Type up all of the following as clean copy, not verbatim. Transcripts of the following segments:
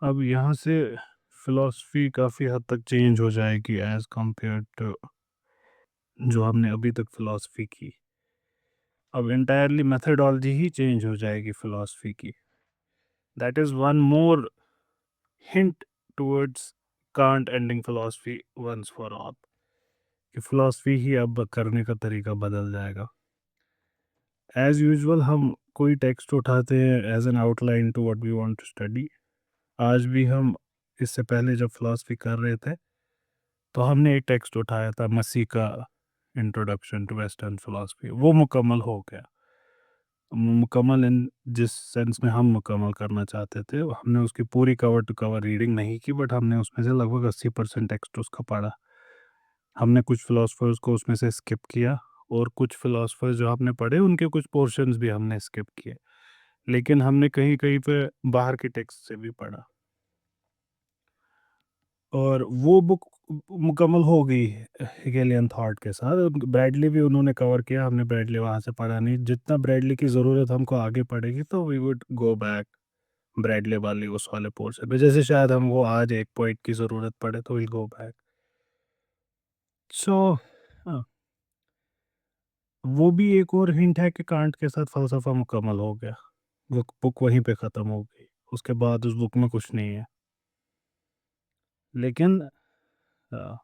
अब यहाँ से फिलॉसफी काफ़ी हद तक चेंज हो जाएगी एज़ कम्पेयर टू जो हमने अभी तक फिलॉसफी की। अब एंटायरली मेथोडोलॉजी ही चेंज हो जाएगी फिलॉसफी की। That is one more hint towards Kant ending philosophy once for all कि फिलॉसफी ही अब करने का तरीका बदल जाएगा। एज़ यूजुअल हम कोई टेक्स्ट उठाते हैं as an outline to what we want to study. आज भी हम इससे पहले जब फिलॉसफी कर रहे थे तो हमने एक टेक्स्ट उठाया था मसी का इंट्रोडक्शन टू वेस्टर्न फिलॉसफी। वो मुकम्मल हो गया। मुकम्मल इन जिस सेंस में हम मुकम्मल करना चाहते थे, हमने उसकी पूरी कवर टू कवर रीडिंग नहीं की, बट हमने उसमें से लगभग 80% टेक्स्ट उसका पढ़ा। हमने कुछ फिलोसफर्स को उसमें से स्किप किया और कुछ फिलोसफर्स जो आपने पढ़े उनके कुछ पोर्शंस भी हमने स्किप किए, लेकिन हमने कहीं कहीं पे बाहर के टेक्स्ट से भी पढ़ा और वो बुक मुकम्मल हो गई हेगेलियन थॉट के साथ। ब्रैडली भी उन्होंने कवर किया, हमने ब्रैडली वहाँ से पढ़ा नहीं। जितना ब्रैडली की ज़रूरत हमको आगे पड़ेगी तो we would go back Bradley वाली उस वाले पोर्शन पे, जैसे शायद हमको आज एक पॉइंट की ज़रूरत पड़े तो विल गो बैक। सो वो भी एक और हिंट है कि कांट के साथ फ़लसफ़ा मुकम्मल हो गया। वो बुक वहीं पे ख़त्म हो गई, उसके बाद उस बुक में कुछ नहीं है। लेकिन अ,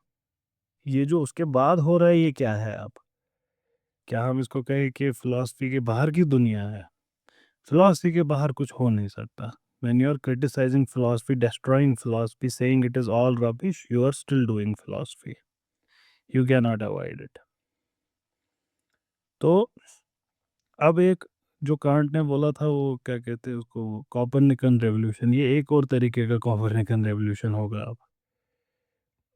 ये जो उसके बाद हो रहा है ये क्या है अब? क्या हम इसको कहें कि फ़िलॉसफ़ी के बाहर की दुनिया है? फ़िलॉसफ़ी के बाहर कुछ हो नहीं सकता। When you are criticizing philosophy, destroying philosophy, saying it is all rubbish, you are still doing philosophy. You cannot avoid it. तो अब एक जो कांट ने बोला था वो क्या कहते हैं उसको, कोपरनिकन रेवोल्यूशन, ये एक और तरीके का कोपरनिकन रेवोल्यूशन होगा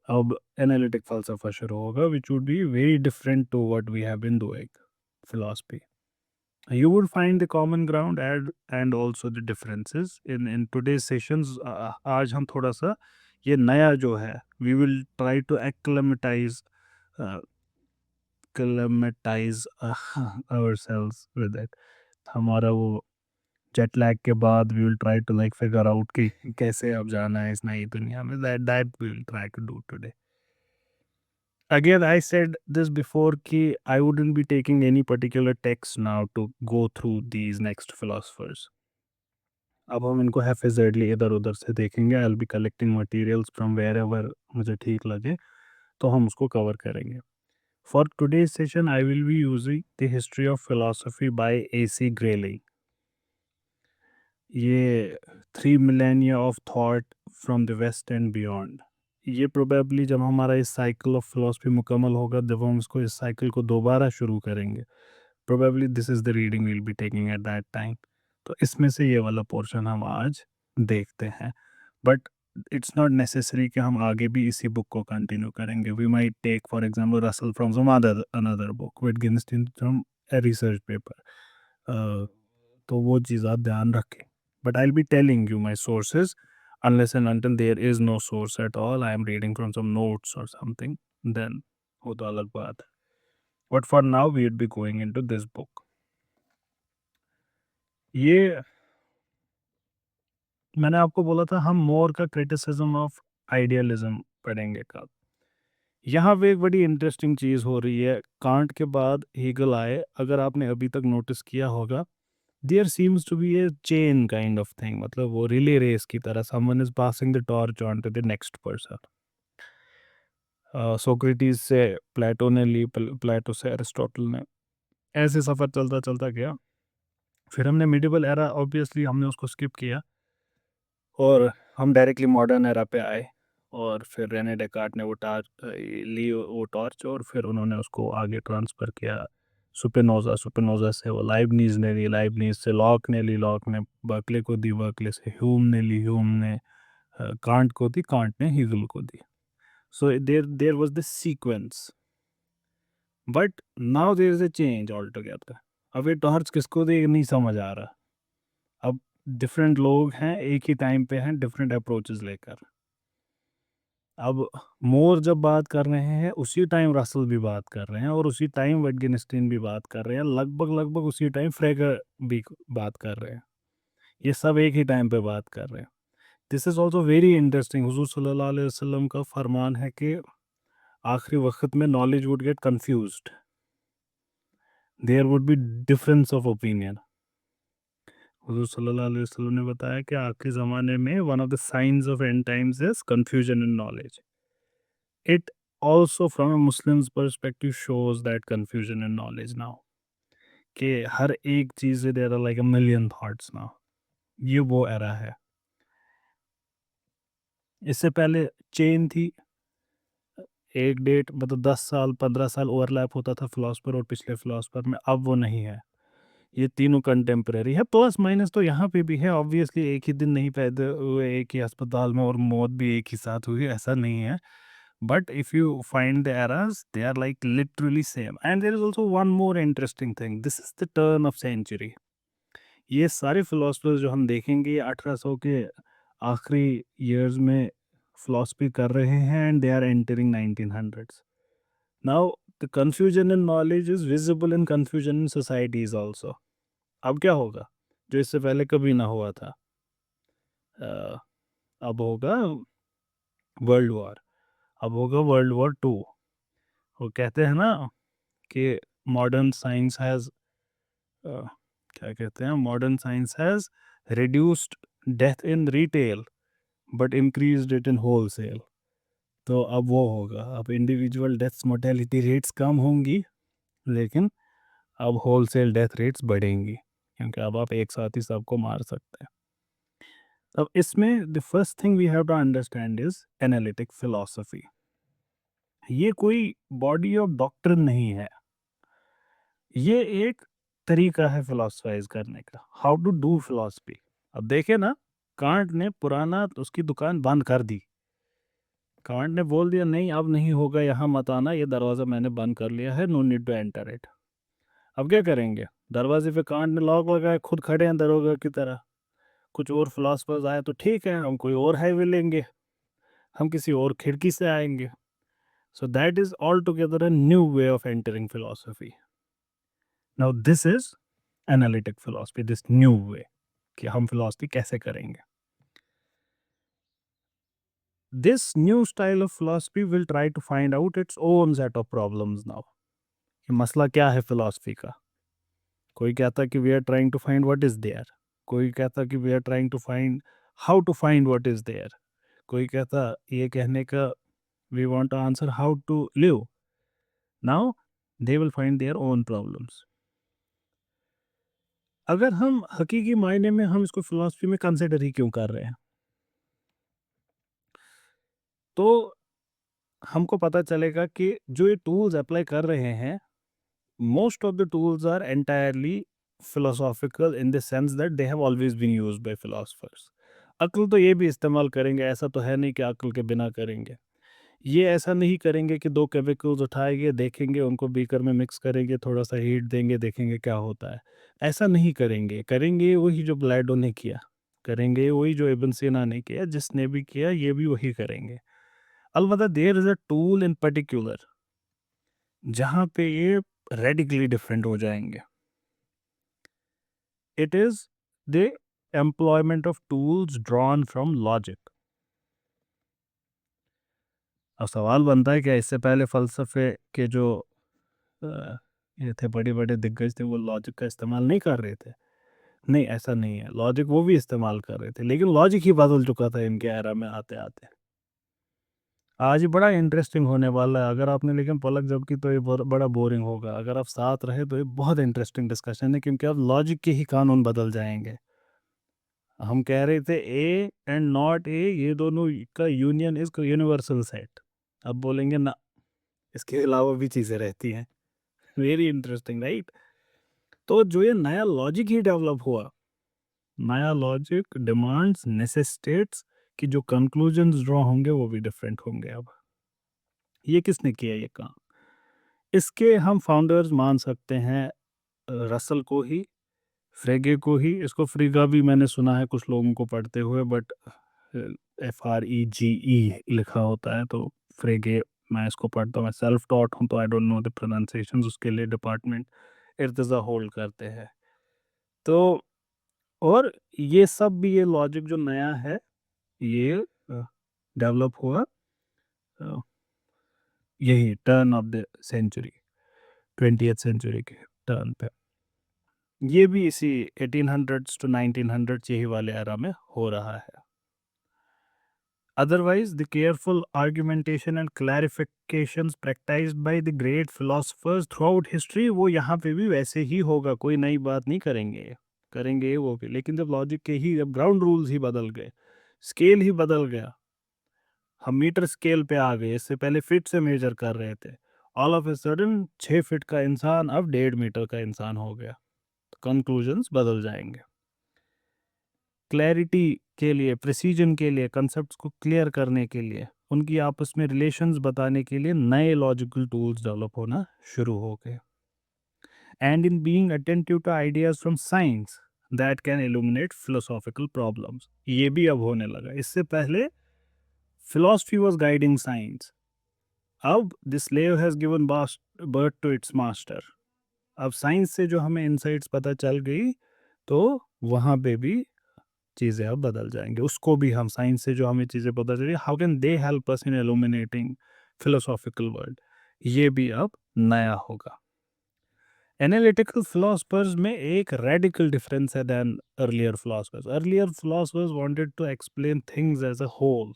अब एनालिटिक फ़लसफ़ा शुरू होगा which would be very different to what we have been doing philosophy. You would find the common ground and also the differences in today's sessions। आज हम थोड़ा सा ये नया जो है we will try to uh, acclimatize ourselves with it। हमारा वो जेट लैग के बाद we will try to like figure out कि कैसे अब जाना है इस नई दुनिया में। That we will try to do today। Again, I said this before कि I wouldn't be taking any particular text now to go through these next philosophers। अब हम इनको हैफेज़र्डली इधर-उधर से देखेंगे। I will be collecting materials from wherever मुझे ठीक लगे, तो हम उसको कवर करेंगे। For today's session I will be using the history of philosophy by A C. Grayling. ये 3 millennia of thought from the West and beyond. ये प्रोबेबली जब हमारा इस साइकिल ऑफ फिलॉसफी मुकम्मल होगा, जब हम इसको इस साइकिल को दोबारा शुरू करेंगे, probably this is the reading we will be taking at that time. तो इसमें से ये वाला पोर्शन हम आज देखते हैं। बट इट्स नॉट नेसेसरी कि हम आगे भी इसी बुक को कंटिन्यू करेंगे। We might take for example Russell from some other another book, Wittgenstein from a research paper. तो वो चीज़ आप ध्यान रखें। But I will be telling you my sources unless and until there is no source at all, I am reading from some notes or something, then वो तो अलग बात है। But for now we would be going into this book। ये मैंने आपको बोला था हम मोर का क्रिटिसिज्म ऑफ आइडियलिज्म पढ़ेंगे कल। यहाँ पे एक बड़ी इंटरेस्टिंग चीज़ हो रही है। कांट के बाद हीगल आए, अगर आपने अभी तक नोटिस किया होगा, there seems to be a chain kind of thing, मतलब वो रिले रेस की तरह someone is passing the torch on to the next person. Socrates से प्लेटो ने ली, प्लेटो से एरिस्टोटल ने, ऐसे सफ़र चलता चलता गया। फिर हमने मिडिवल एरा ऑब्वियसली हमने उसको स्किप किया और हम डायरेक्टली मॉडर्न एरा पे आए। और फिर रेने डेकार्ट ने वो टार्च ली, वो टॉर्च, और फिर उन्होंने उसको आगे ट्रांसफ़र किया सुपिनोज़ा। सुपिनोज़ा से वो लाइबनीज़ ने ली, लाइबनीज़ से लॉक ने ली, लॉक ने बर्कले को दी, बर्कले से ह्यूम ने ली, ह्यूम ने कांट को दी, कांट ने हीगल को दी। So there was this sequence, but now there is a change all together. अब ये टॉर्च किसको दी नहीं समझ आ रहा। अब डिफरेंट लोग हैं, एक ही टाइम पे हैं, डिफरेंट अप्रोचेस लेकर। अब मोर जब बात कर रहे हैं उसी टाइम रसल भी बात कर रहे हैं और उसी टाइम विटगेन्स्टाइन भी बात कर रहे हैं, लगभग लगभग उसी टाइम फ्रेगर भी बात कर रहे हैं। ये सब एक ही टाइम पे बात कर रहे हैं। This is also very interesting. हुज़ूर सल्लल्लाहु अलैहि वसल्लम का फरमान है कि आखिरी वक्त में knowledge would get confused, there would be difference of opinion. हुज़ूर सल्लल्लाहु अलैहि वसल्लम ने बताया कि आखिरी ज़माने में one of the signs of end times is confusion in knowledge. It also from a Muslims perspective shows that confusion in knowledge now, कि हर एक चीज़ से there are like a million thoughts now. ये वो एरा है। इससे पहले चेन थी, एक डेट मतलब 10 साल 15 साल ओवरलैप होता था फिलॉसफर और पिछले फिलॉसफर में, अब वो नहीं है। ये तीनों कंटेम्परेरी है, प्लस माइनस तो यहाँ पे भी है ऑब्वियसली। एक ही दिन नहीं पैदा हुए एक ही अस्पताल में और मौत भी एक ही साथ हुई, ऐसा नहीं है। But if you find the eras they are like literally same. And there is also one more interesting thing, this is the turn of century. ये सारे फिलोसफर्स जो हम देखेंगे 1800 के आखिरी ईयर्स में फिलॉसफी कर रहे हैं and they are entering 1900s। Now the confusion in knowledge is visible in confusion in societies also। अब क्या होगा जो इससे पहले कभी ना हुआ था? अ, अब होगा वर्ल्ड वॉर, अब होगा वर्ल्ड वॉर टू। वो कहते हैं ना कि मॉडर्न साइंस हैज़, क्या कहते हैं, modern science has reduced death in retail but increased it in wholesale. तो अब वो होगा, अब इंडिविजुअल डेथ्स मोर्टेलिटी रेट्स कम होंगी, लेकिन अब होलसेल डेथ रेट्स बढ़ेंगी, क्योंकि अब आप एक साथ ही सबको मार सकते हैं। अब इसमें the first thing we have to understand is analytic philosophy. ये कोई बॉडी ऑफ डॉक्टर नहीं है, ये एक तरीका है फिलोसफाइज करने का, हाउ टू डू फिलॉसफी। अब देखे ना, कांट ने पुराना उसकी दुकान बंद कर दी। कांट ने बोल दिया नहीं अब नहीं होगा, यहाँ मत आना, ये दरवाज़ा मैंने बंद कर लिया है, no need to enter it. अब क्या करेंगे? दरवाजे पे कांट ने लॉक लगाया, खुद खड़े हैं दरोगा की तरह। कुछ और फिलोसफर्स आए तो ठीक है, हम कोई और हाईवे लेंगे, हम किसी और खिड़की से आएंगे। So that is all together a new way of entering philosophy. Now this is analytic philosophy, this new way कि हम फिलोसफी कैसे करेंगे। This new style of philosophy will try to find out its own set of problems now. कि मसला क्या है philosophy का? कोई कहता कि we are trying to find what is there, कोई कहता कि we are trying to find how to find what is there, कोई कहता ये कहने का we want to answer how to live। Now they will find their own problems। अगर हम हकीकी मायने में हम इसको फिलॉसफी में कंसिडर ही क्यों कर रहे हैं, तो हमको पता चलेगा कि जो ये टूल्स अप्लाई कर रहे हैं, most of the tools are entirely philosophical in the sense that they have always been used by philosophers। अक्ल तो ये भी इस्तेमाल करेंगे, ऐसा तो है नहीं कि अक्ल के बिना करेंगे। ये ऐसा नहीं करेंगे कि 2 केमिकल्स उठाएँगे, देखेंगे, उनको बीकर में मिक्स करेंगे, थोड़ा-सा हीट देंगे, देखेंगे क्या होता है। ऐसा नहीं करेंगे, करेंगे वही जो प्लेटो ने किया, करेंगे वही जो इब्न सीना ने किया, जिसने भी किया ये भी वही करेंगे। अलबत्ता there is a tool in particular जहाँ पे ये रेडिकली डिफरेंट हो जाएँगे। It is the employment of tools drawn from logic. अब सवाल बनता है क्या इससे पहले फ़लसफ़े के जो अ, ये थे बड़े-बड़े दिग्गज थे, वो लॉजिक का इस्तेमाल नहीं कर रहे थे? नहीं, ऐसा नहीं है, लॉजिक वो भी इस्तेमाल कर रहे थे, लेकिन लॉजिक ही बदल चुका था इनके एरा में आते-आते। आज ये बड़ा इंटरेस्टिंग होने वाला है, अगर आपने लेकिन पलक झपकी तो ये बड़ा बोरिंग होगा, अगर आप साथ रहे तो ये बहुत इंटरेस्टिंग डिस्कशन है, क्योंकि अब लॉजिक के ही कानून बदल जाएँगे। हम कह रहे थे ए एंड नॉट ए, ये दोनों का यूनियन इज़ यूनिवर्सल सेट। अब बोलेंगे ना, इसके अलावा भी चीज़ें रहती हैं। Very interesting, right? तो जो ये नया लॉजिक ही डेवलप हुआ, नया लॉजिक डिमांड्स नेसेसिटेट्स कि जो कंक्लूजन्स ड्रॉ होंगे वो भी डिफरेंट होंगे अब। ये किसने किया ये काम? इसके हम फाउंडर्स मान सकते हैं रसल को ही, फ्रेगे को ही। इसको फ्रीगा भी मैंने सुना है कुछ लोगों को पढ़ते हुए, बट FREGE लिखा होता है, तो फ्रेगे मैं इसको पढ़ता हूँ। मैं सेल्फ टॉट हूँ तो I don't know the pronunciations, उसके लिए डिपार्टमेंट इर्तिज़ा होल्ड करते हैं। तो और ये सब भी, ये लॉजिक जो नया है, ये डेवलप हुआ अ, यही turn of the century, 20th century के टर्न पे। ये भी इसी 1800s to 1900s यही वाले एरा में हो रहा है। Otherwise, the careful argumentation and clarifications practiced by the great philosophers throughout history वो यहाँ पे भी वैसे ही होगा, कोई नई बात नहीं करेंगे, करेंगे वो भी, लेकिन जब लॉजिक के ही जब ग्राउंड रूल्स ही बदल गए, स्केल ही बदल गया, हम मीटर स्केल पे आ गए, इससे पहले फीट से मेजर कर रहे थे, all of a sudden 6 feet का इंसान अब 1.5 मीटर का इंसान हो गया, तो कंक्लूजन्स बदल जाएंगे। क्लैरिटी के लिए, प्रिसीजन के लिए, कंसेप्ट्स को क्लियर करने के लिए, उनकी आपस में रिलेशंस बताने के लिए नए लॉजिकल टूल्स डेवलप होना शुरू हो गए। And in being attentive to ideas from science that can illuminate philosophical problems, ये भी अब होने लगा। इससे पहले फिलॉसफी वाज गाइडिंग साइंस, अब the slave has given birth to its master. अब साइंस से जो हमें इनसाइट्स पता चल गई, तो वहाँ पे भी चीज़ें अब बदल जाएंगे, उसको भी हम साइंस से जो हमें चीज़ें पता चली, how can they help us in illuminating philosophical world, ये भी अब नया होगा। एनालिटिकल फिलोसफर्स में एक रेडिकल डिफरेंस है then earlier philosophers wanted to explain things as a whole,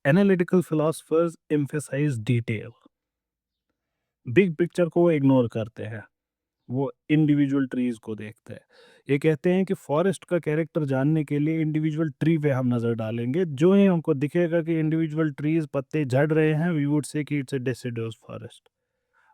analytical philosophers emphasise detail, big picture को इग्नोर करते हैं, वो इंडिविजुअल ट्रीज को देखते हैं। ये कहते हैं कि फॉरेस्ट का कैरेक्टर जानने के लिए इंडिविजुअल ट्री पे हम नज़र डालेंगे, जो ही हमको दिखेगा कि इंडिविजुअल ट्रीज पत्ते झड़ रहे हैं, वी वुड से कि इट्स अ डेसिडुअस फॉरेस्ट।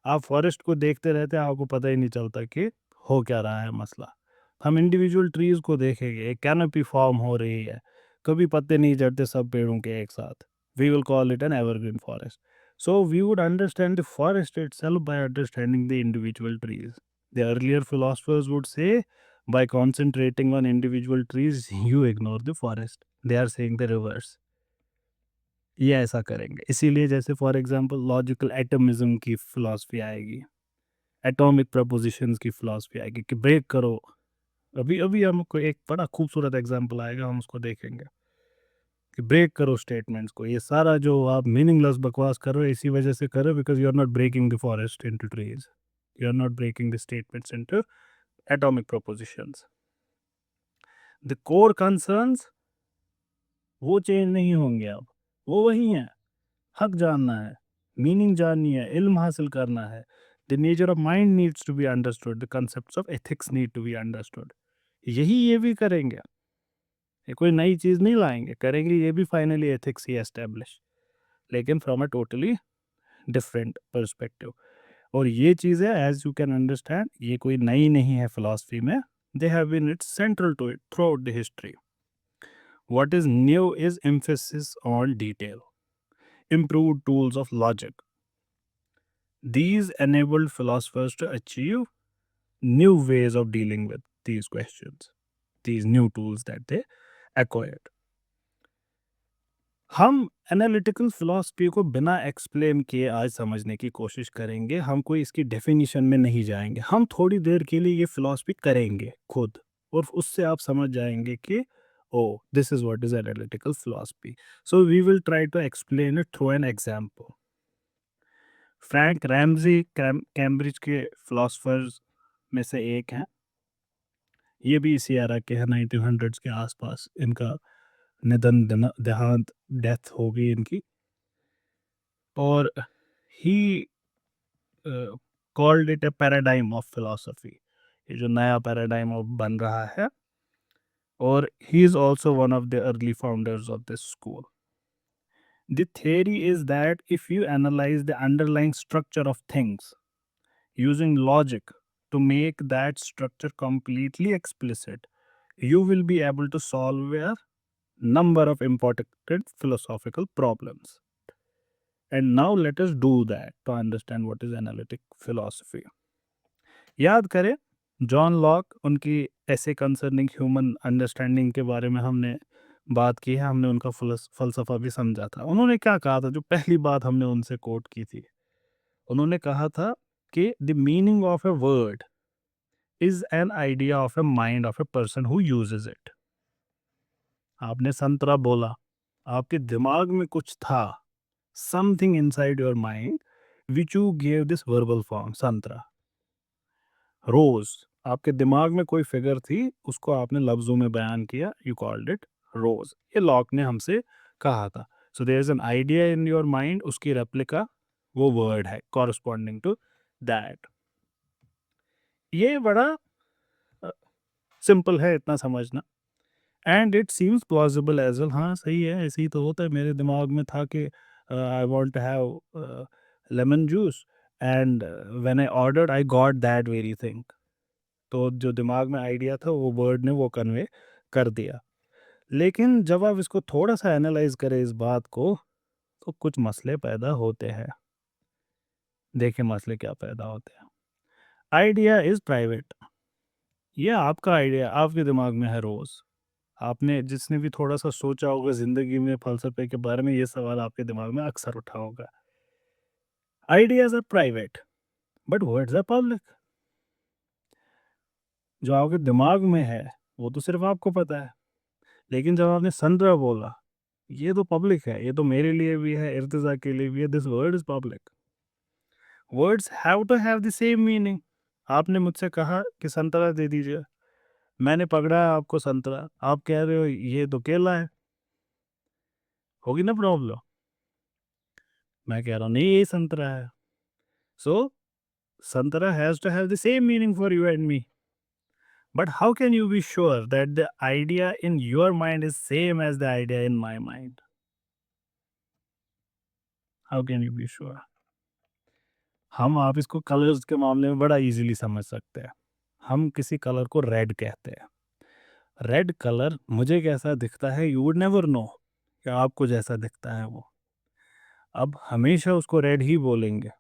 आप फॉरेस्ट को देखते रहते हैं, आपको पता ही नहीं चलता कि हो क्या रहा है मसला। हम इंडिविजुअल ट्रीज को देखेंगे, एक कैनोपी फॉर्म हो रही है, कभी पत्ते नहीं झड़ते सब पेड़ों के एक साथ, we will call it an evergreen forest. So we would understand the forest itself by understanding the individual trees. The earlier philosophers would say, by concentrating on individual trees, you ignore the forest. They are saying the reverse. ये ऐसा करेंगे, इसीलिए जैसे for example logical एटमिज्म की philosophy आएगी, atomic propositions की philosophy आएगी कि ब्रेक करो। अभी अभी हमको एक बड़ा खूबसूरत एग्जांपल आएगा, हम उसको देखेंगे कि ब्रेक करो स्टेटमेंट्स को। ये सारा जो आप मीनिंगलेस बकवास कर रहे हो, इसी वजह से कर रहे हो, because you are not breaking the forest into trees, you are not breaking the statements into atomic propositions. The core concerns वो चेंज नहीं होंगे, अब वो वही हैं। हक जानना है, मीनिंग जाननी है, इल्म हासिल करना है, the nature of mind needs to be understood, the concepts of ethics need to be understood. यही ये भी करेंगे, ये कोई नई चीज़ नहीं लाएंगे, करेंगे ये भी फाइनली एथिक्स ही एस्टेब्लिश, लेकिन from a totally different perspective. और ये चीज़ें एज यू कैन अंडरस्टैंड, ये कोई नई नहीं है फिलॉसफी में, they have been its central to it throughout the history. What is new is emphasis on detail, improved tools of logic. These enabled philosophers to achieve new ways of dealing with these questions, these new tools that they acquired. हम analytical philosophy को बिना explain किए आज समझने की कोशिश करेंगे, हम कोई इसकी डेफिनेशन में नहीं जाएंगे, हम थोड़ी देर के लिए ये फिलॉसफी करेंगे खुद, और उससे आप समझ जाएंगे कि oh this is what is analytical philosophy. So we will try to explain it through an example. Frank Ramsey Cambridge के फिलोसफर्स में से एक हैं, ये भी इसी एरा के हैं, 1900s के आसपास इनका देहांत, डेथ हो गई इनकी, और he called it a paradigm of philosophy, ये जो नया पैराडाइम अब बन रहा है, और he is also one of the early founders of this school. The theory is that if you analyze the underlying structure of things using logic to make that structure completely explicit, you will be able to solve a number of important philosophical problems. And now let us do that to understand what is analytic philosophy. याद करें John Locke, उनकी ऐसे concerning human understanding के बारे में हमने बात की है, हमने उनका फलसफा भी समझा था। उन्होंने क्या कहा था, जो पहली बात हमने उनसे कोट की थी, उन्होंने कहा था कि the meaning of a word is an idea of a mind of a person who uses it. आपने संतरा बोला, आपके दिमाग में कुछ था, something inside your mind which you give this verbal form संतरा। रोज, आपके दिमाग में कोई फिगर थी, उसको आपने लफ्जों में बयान किया, यू कॉल्ड इट रोज। ये लॉक ने हमसे कहा था। So there is an idea in your mind, उसकी रेप्लिका वो वर्ड है कॉरस्पॉन्डिंग टू दैट। ये बड़ा सिंपल है इतना समझना, and it seems plausible as well. हाँ सही है, ऐसे ही तो होता है। मेरे दिमाग में था कि I want to have lemon juice, and when I ordered I got that very thing. तो जो दिमाग में आइडिया था वो वर्ड ने वो कन्वे कर दिया। लेकिन जब आप इसको थोड़ा सा एनालाइज करें इस बात को, तो कुछ मसले पैदा होते हैं। देखिए मसले क्या पैदा होते हैं। Idea is private. ये आपका आइडिया आपके दिमाग में है रोज। आपने जिसने भी थोड़ा सा सोचा होगा जिंदगी में फलसफे के बारे में, ये सवाल आपके दिमाग में अक्सर उठा होगा। Ideas are private but words are public. जो आपके दिमाग में है वो तो सिर्फ आपको पता है। लेकिन जब आपने संतरा बोला, ये तो पब्लिक है, ये तो मेरे लिए भी है, इर्तिजा के लिए भी है। This word is public. Words have to have the same meaning. आपने मुझसे कहा कि संतरा दे दीजिए, मैंने पकड़ा है आपको संतरा, आप कह रहे हो ये तो केला है, होगी ना प्रॉब्लम। मैं कह रहा हूँ नहीं ये संतरा है। सो संतरा has to have the same meaning for you and me. But how can you be sure that the idea in your mind is same as the idea in my mind? How can you be sure? हम आप इसको colours के मामले में बड़ा easily समझ सकते हैं। हम किसी कलर को रेड कहते हैं। रेड कलर मुझे कैसा दिखता है यू वुड नेवर नो, कि आपको जैसा दिखता है वो। अब हमेशा उसको रेड ही बोलेंगे,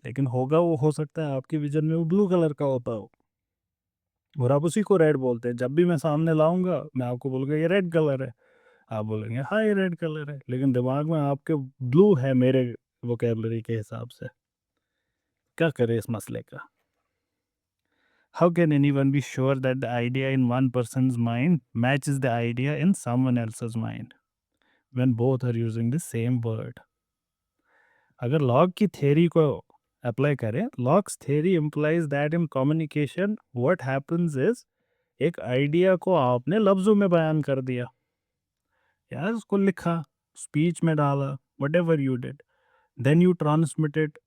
लेकिन होगा वो, हो सकता है आपकी विजन में वो ब्लू कलर का होता हो, और आप उसी को रेड बोलते हैं। जब भी मैं सामने लाऊंगा मैं आपको बोलूँगा ये रेड कलर है, आप बोलेंगे हाँ ये रेड कलर है, लेकिन दिमाग में आपके ब्लू है मेरे वोकेबलरी के हिसाब से। क्या करें इस मसले का? How can anyone be sure that the idea in one person's mind matches the idea in someone else's mind when both are using the same word? अगर लॉग की थ्योरी को अप्लाई करें, logs theory implies that in communication what happens is, एक idea को आपने लफ्जों में बयान कर दिया, यार उसको लिखा, स्पीच में डाला, whatever you did, then you transmitted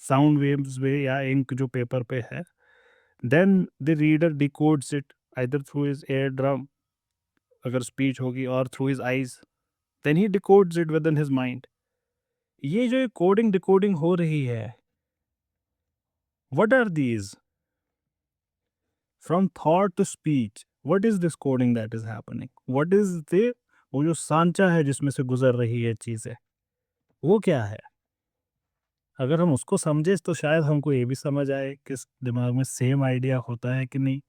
sound waves में या इंक जो पेपर पे है, then the reader decodes it either through his eardrum अगर स्पीच होगी, और through his eyes, then he decodes it within his mind। ये जो कोडिंग डिकोडिंग हो रही है, what are these? From thought to speech, what is this coding that is happening? What is the वो जो सांचा है जिसमें से गुजर रही है चीज़ें, वो क्या है? अगर हम उसको समझे तो शायद हमको ये भी समझ आए कि दिमाग में सेम आइडिया होता है कि नहीं।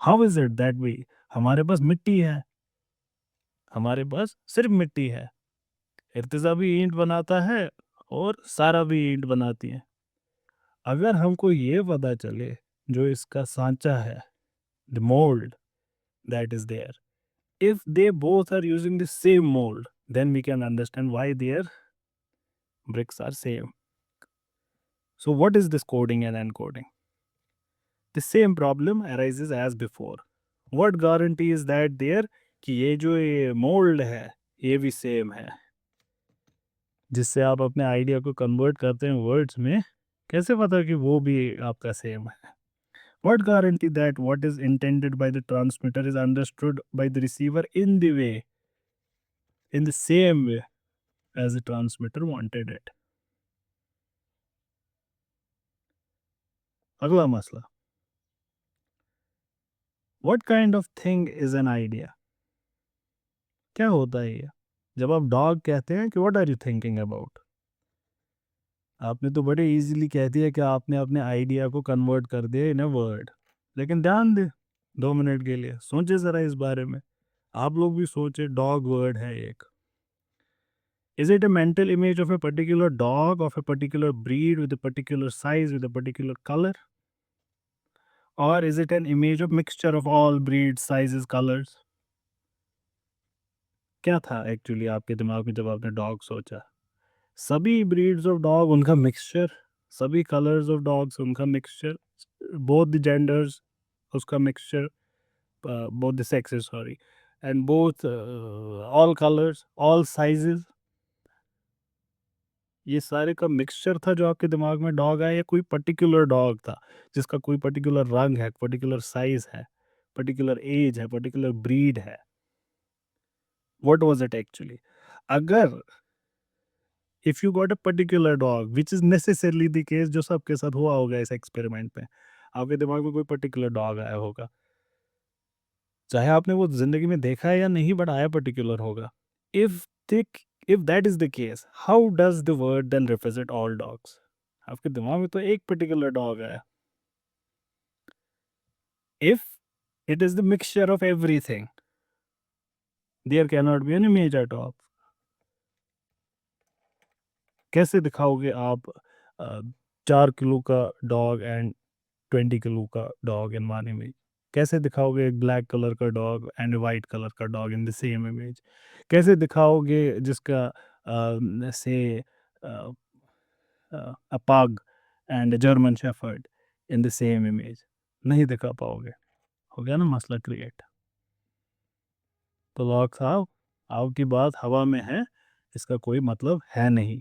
How is it that we, हमारे पास मिट्टी है, हमारे पास सिर्फ मिट्टी है, इर्तिजा भी ईंट बनाता है और सारा भी ईंट बनाती है। अगर हमको ये पता चले जो इसका सांचा है, the mould that is there, if they both are using the same mould, then we can understand why there bricks are same. So what is this coding and encoding? The same problem arises as before. What guarantee is that there कि ये जो ये mould है ये भी same है, जिससे आप अपने आइडिया को कन्वर्ट करते हैं वर्ड्स में, कैसे पता कि वो भी आपका सेम है? What guarantee that what is intended by the transmitter is understood by the receiver in the same way as the transmitter wanted it? अगला मसला, what kind of thing is an idea? क्या होता है ये? जब आप dog कहते हैं कि what are you thinking about, आपने तो बड़े इजीली कह दिया कि आपने अपने आइडिया को कन्वर्ट कर दिया इन अ वर्ड। लेकिन ध्यान दे, 2 मिनट के लिए सोचे ज़रा इस बारे में। आप लोग भी सोचे, डॉग वर्ड है एक। Is it a mental image of a particular dog, of a particular breed, with a particular size, with a particular color? Or is it an image of mixture of all breeds, sizes, colors? क्या था actually आपके दिमाग में जब आपने dog सोचा? सभी breeds of dog उनका मिक्सचर, सभी कलर्स ऑफ डॉग्स उनका मिक्सचर, बोथ द जेंडर्स उसका mixture, both the sexes sorry, and both all colours, all sizes, ये सारे का मिक्सचर था जो आपके दिमाग में डॉग आया, या कोई पर्टिकुलर डॉग था जिसका कोई पर्टिकुलर रंग है, पर्टिकुलर साइज है, पर्टिकुलर एज है, पर्टिकुलर ब्रीड है? What was it actually? अगर if you got a particular dog which is necessarily the case, जो सबके साथ हुआ होगा इस एक्सपेरिमेंट में, आपके दिमाग में कोई पर्टिकुलर डॉग आया होगा, चाहे आपने वो जिंदगी में देखा है या नहीं, बट आया पर्टिकुलर होगा। If if that is the case, how does the word then represent all dogs? आपके दिमाग में तो एक पर्टिकुलर डॉग आया। If it is the mixture of everything, there can not be an image at all. कैसे दिखाओगे आप 4 kilo का डॉग एंड 20 किलो का डॉग इन वन इमेज? कैसे दिखाओगे एक ब्लैक कलर का डॉग एंड वाइट कलर का dog in the same image? कैसे दिखाओगे जिसका से अ पग and German shepherd in the same image? नहीं दिखा पाओगे। हो गया ना मसला क्रिएट। तो लॉक साहब, आपकी बात हवा में है, इसका कोई मतलब है नहीं।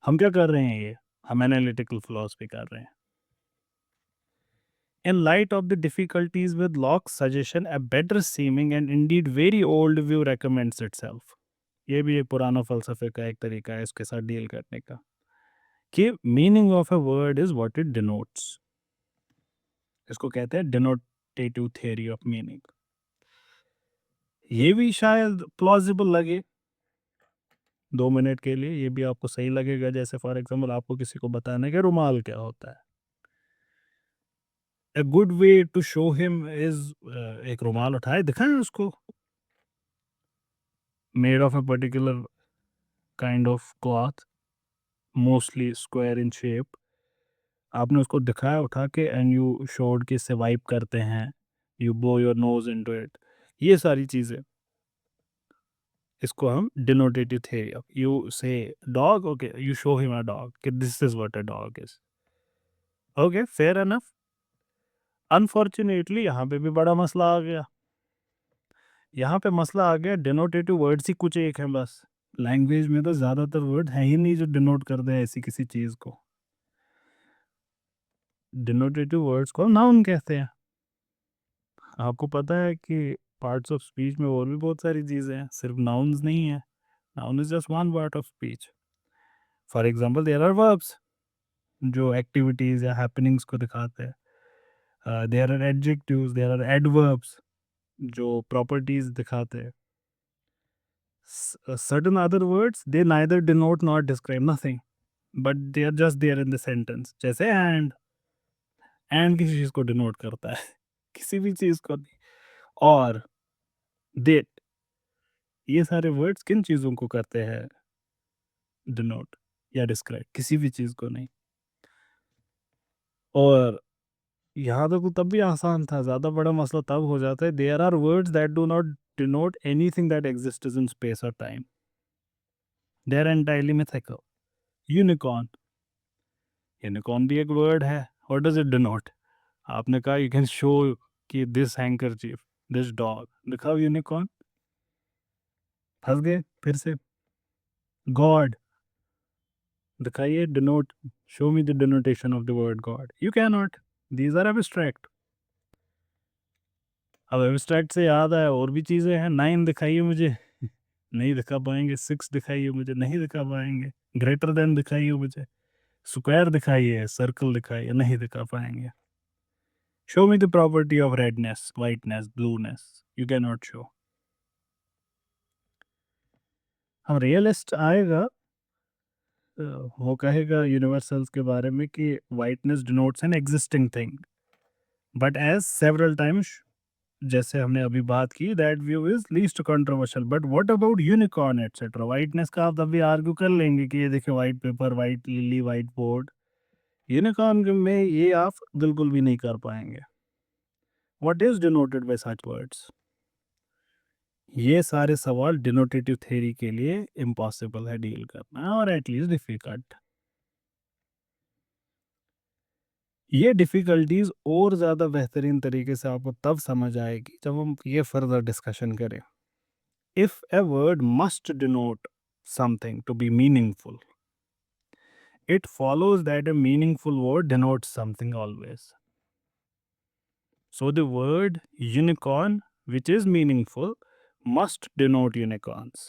हम क्या कर रहे हैं? ये हम एनालिटिकल फिलॉसफी कर रहे हैं। In light of the difficulties with Locke's suggestion, a better seeming and indeed very old view recommends itself. ये भी एक पुराना फलसफे का एक तरीका है इसके साथ डील करने का, कि meaning of a word is what it denotes. इसको कहते हैं डिनोटेटिव थ्योरी ऑफ मीनिंग। ये भी शायद प्लॉजिबल लगे 2 मिनट के लिए, ये भी आपको सही लगेगा। जैसे फॉर एग्जाम्पल आपको किसी को बताना है कि रुमाल क्या होता है, a good way to show him is एक रुमाल उठाए दिखाएं उसको, made of a particular kind of cloth, mostly square in shape। आपने उसको दिखाया उठा के एंड यू शोड कि इससे वाइप करते हैं, you blow your nose into it, ये सारी चीज़ें, इसको हम डिनोटेटिव थे। You say dog, okay, you show him a dog कि this is what a dog is. Okay, fair enough. Unfortunately यहाँ पे भी बड़ा मसला आ गया। यहाँ पे मसला आ गया, डिनोटेटिव वर्ड्स ही कुछ एक हैं बस। लैंग्वेज में तो ज़्यादातर वर्ड है ही नहीं जो डिनोट कर दे ऐसी किसी चीज़ को। डिनोटेटिव वर्ड्स को नाउन कहते हैं। आपको पता है कि पार्ट्स ऑफ स्पीच में और भी बहुत सारी चीज़ें हैं, सिर्फ नाउन्स नहीं है। Noun is just one part of speech. For example there are verbs जो एक्टिविटीज़ या हैपनिंग्स को दिखाते हैं। There are adjectives, there are adverbs जो प्रॉपर्टीज दिखाते हैं। Certain other words they neither denote nor describe nothing, but they are just there in the sentence। जैसे and किसी चीज़ को डिनोट करता है किसी भी चीज़ को नहीं। और डेट, ये सारे वर्ड्स किन चीज़ों को करते हैं डिनोट या डिस्क्राइब? किसी भी चीज़ को नहीं। और यहाँ तक तो तब भी आसान था, ज़्यादा बड़ा मसला तब हो जाता है there are words that do not denote anything that exists in space और time, they are entirely mythical. Unicorn, unicorn भी एक वर्ड है। What does it denote? आपने कहा यू कैन शो कि दिस हैंकरचीफ, दिस डॉग, दिखाओ unicorn, फंस गए फिर से। गॉड, दिखाइए denote, show me the denotation of the word God. You can not, these are abstract. अब एब्स्ट्रैक्ट से याद आया और भी चीज़ें हैं। 9 दिखाइए मुझे नहीं दिखा पाएंगे। 6 दिखाइए मुझे, नहीं दिखा पाएंगे। ग्रेटर देन दिखाइए मुझे, स्क्वायर दिखाइए, सर्कल दिखाइए, नहीं दिखा पाएंगे। Show me the property of redness, whiteness, blueness, you can not show. हम रियलिस्ट आएगा, वो कहेगा यूनिवर्सल्स के बारे में कि whiteness denotes an existing thing, but as several times, जैसे हमने अभी बात की, that view is least controversial. But what about unicorn etcetera? Whiteness का आप तभी आर्ग्यू कर लेंगे कि ये देखिए white paper, white lily, white board. Unicorn में ये आप बिल्कुल भी नहीं कर पाएंगे। What is denoted by such words? ये सारे सवाल डिनोटेटिव थ्योरी के लिए इम्पॉसिबल है डील करना, और एटलीस्ट डिफिकल्ट। ये डिफिकल्टीज और ज़्यादा बेहतरीन तरीके से आपको तब समझ आएगी जब हम ये फर्दर डिस्कशन करें। If a word must denote something to be meaningful, it follows that a meaningful word denotes something always. So the word unicorn, which is meaningful, must denote unicorns.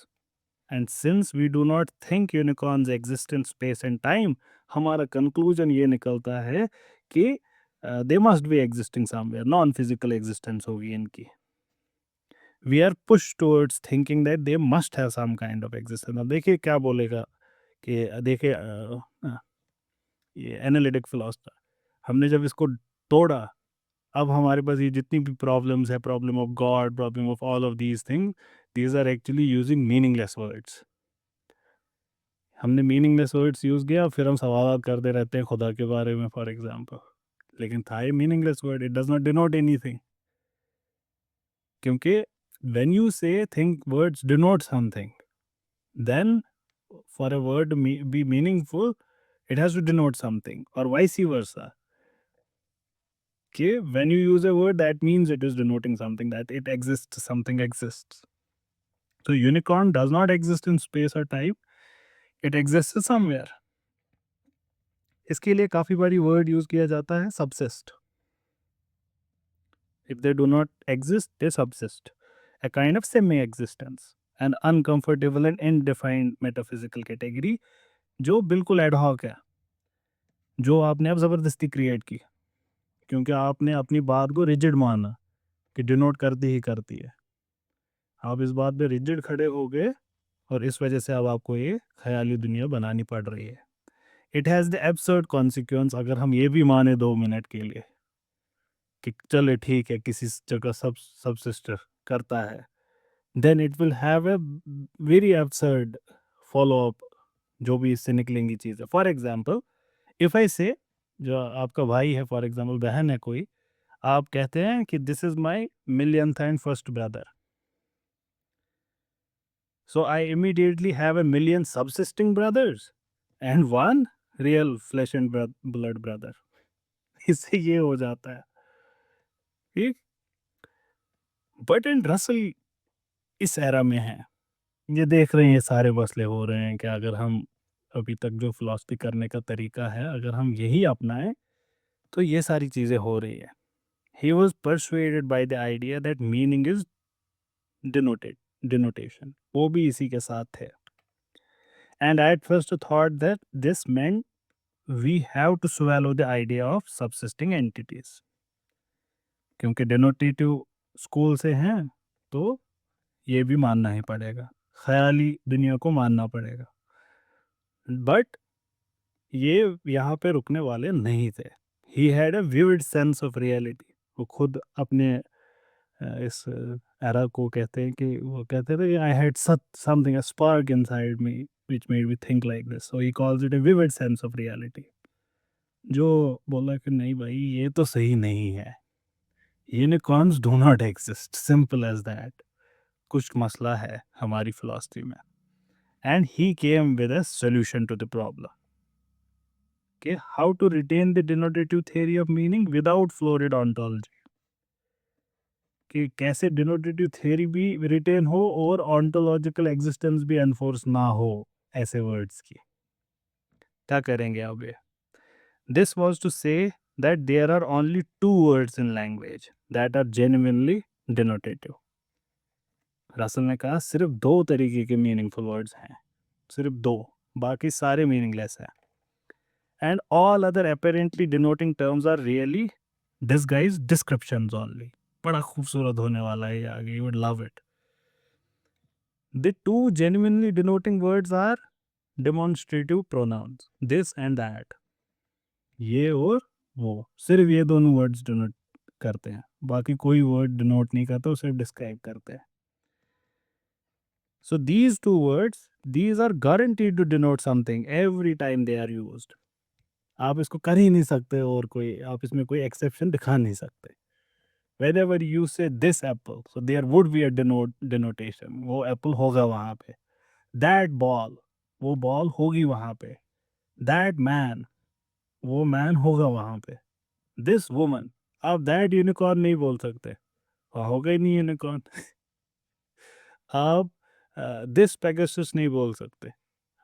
And since we do not think unicorns exist in space and time, हमारा conclusion ये निकलता है कि they must be existing somewhere, non-physical existence होगी इनकी. We are pushed towards thinking that they must have some kind of existence. अब देखिए क्या बोलेगा कि देखिए ये एनालिटिक फिलोसफर, हमने जब इसको तोड़ा, अब हमारे पास ये जितनी भी प्रॉब्लम्स है, problem of God, problem of all of these thing, these are actually using meaningless words. हमने मीनिंगलेस वर्ड्स यूज़ किया, फिर हम सवाल करते रहते हैं खुदा के बारे में फॉर एग्जांपल, लेकिन था ये meaningless word, it does not denote anything. क्योंकि when you say think words denote something, then for a word be meaningful it has to denote something, or vice versa. Okay, when you use a word, that means it is denoting something, that it exists, something exists. So unicorn does not exist in space or time, it exists somewhere. इसके लिए काफ़ी बारी word use किया जाता है subsist. If they do not exist, they subsist. A kind of semi-existence, an uncomfortable and indefined metaphysical category, जो बिल्कुल ad hoc है, जो आपने अब ज़बरदस्ती क्रिएट की क्योंकि आपने अपनी बात को रिजिड माना कि डिनोट करती ही करती है। आप इस बात पे रिजिड खड़े हो गए और इस वजह से अब आपको ये ख्याली दुनिया बनानी पड़ रही है। It has the absurd consequence, अगर हम ये भी माने 2 मिनट के लिए कि चले ठीक है किसी जगह सबसिस्टर करता है, then it will have a very absurd follow up जो भी इससे निकलेंगी चीज़ें। फॉर एग्जांपल, इफ़ आई से, जो आपका भाई है फॉर एग्जांपल, बहन है कोई, आप कहते हैं कि this is my millionth and first brother, so I immediately have a million subsisting brothers and one real flesh and blood brother. इससे ये हो जाता है, ठीक। बट एंड रसल इस एरा में है, ये देख रहे हैं, ये सारे मसले हो रहे हैं कि अगर हम अभी तक जो फिलॉसफी करने का तरीका है, अगर हम यही अपनाएं तो ये सारी चीज़ें हो रही है। He was persuaded by the idea that meaning is denotation, वो भी इसी के साथ थे। And I at first thought that this meant we have to swallow the idea of subsisting entities, क्योंकि denotative स्कूल से हैं तो ये भी मानना ही पड़ेगा, ख्याली दुनिया को मानना पड़ेगा। बट ये यहाँ पे रुकने वाले नहीं थे। He had a vivid sense of reality, वो खुद अपने इस एरा को कहते हैं कि वो कहते थे I had something a spark inside me which made me think like this, so he calls it a vivid sense of reality. जो बोला कि नहीं भाई ये तो सही नहीं है, unicorns do not exist, simple as that, कुछ मसला है हमारी फिलॉसफी में। And he came with a solution to the problem कि how to retain the denotative theory of meaning without florid ontology, कि कैसे डिनोटेटिव थ्योरी भी रिटेन हो और ऑन्टोलॉजिकल एग्जिस्टेंस भी एनफोर्स ना हो ऐसे वर्ड्स की। क्या करेंगे अब ये? This was to say that there are only 2 words in language that are genuinely denotative. Russell ने कहा सिर्फ 2 तरीके के मीनिंगफुल वर्ड्स हैं, सिर्फ 2, बाकी सारे मीनिंगलेस हैं। And all other apparently denoting terms are really disguised descriptions only. बड़ा खूबसूरत होने वाला है ये आगे, you would love it. The 2 genuinely denoting words are demonstrative pronouns, this and that. ये और वो, सिर्फ ये दोनों वर्ड्स डिनोट करते हैं, बाकी कोई वर्ड डिनोट नहीं करता, सिर्फ डिस्क्राइब करते हैं। So these 2 words, these are guaranteed to denote something every time they are used. आप इसको कर ही नहीं सकते और कोई, आप इसमें कोई एक्सेप्शन दिखा नहीं सकते। whenever you say this apple, so there would be a denotation, वो apple होगा वहां पे. That ball, वो ball होगी वहां पे. That man, वो man होगा वहां पे. This woman, आप that unicorn नहीं बोल सकते, वहाँ होगा ही नहीं यूनिकॉर्न. आप दिस पेगासस नहीं बोल सकते,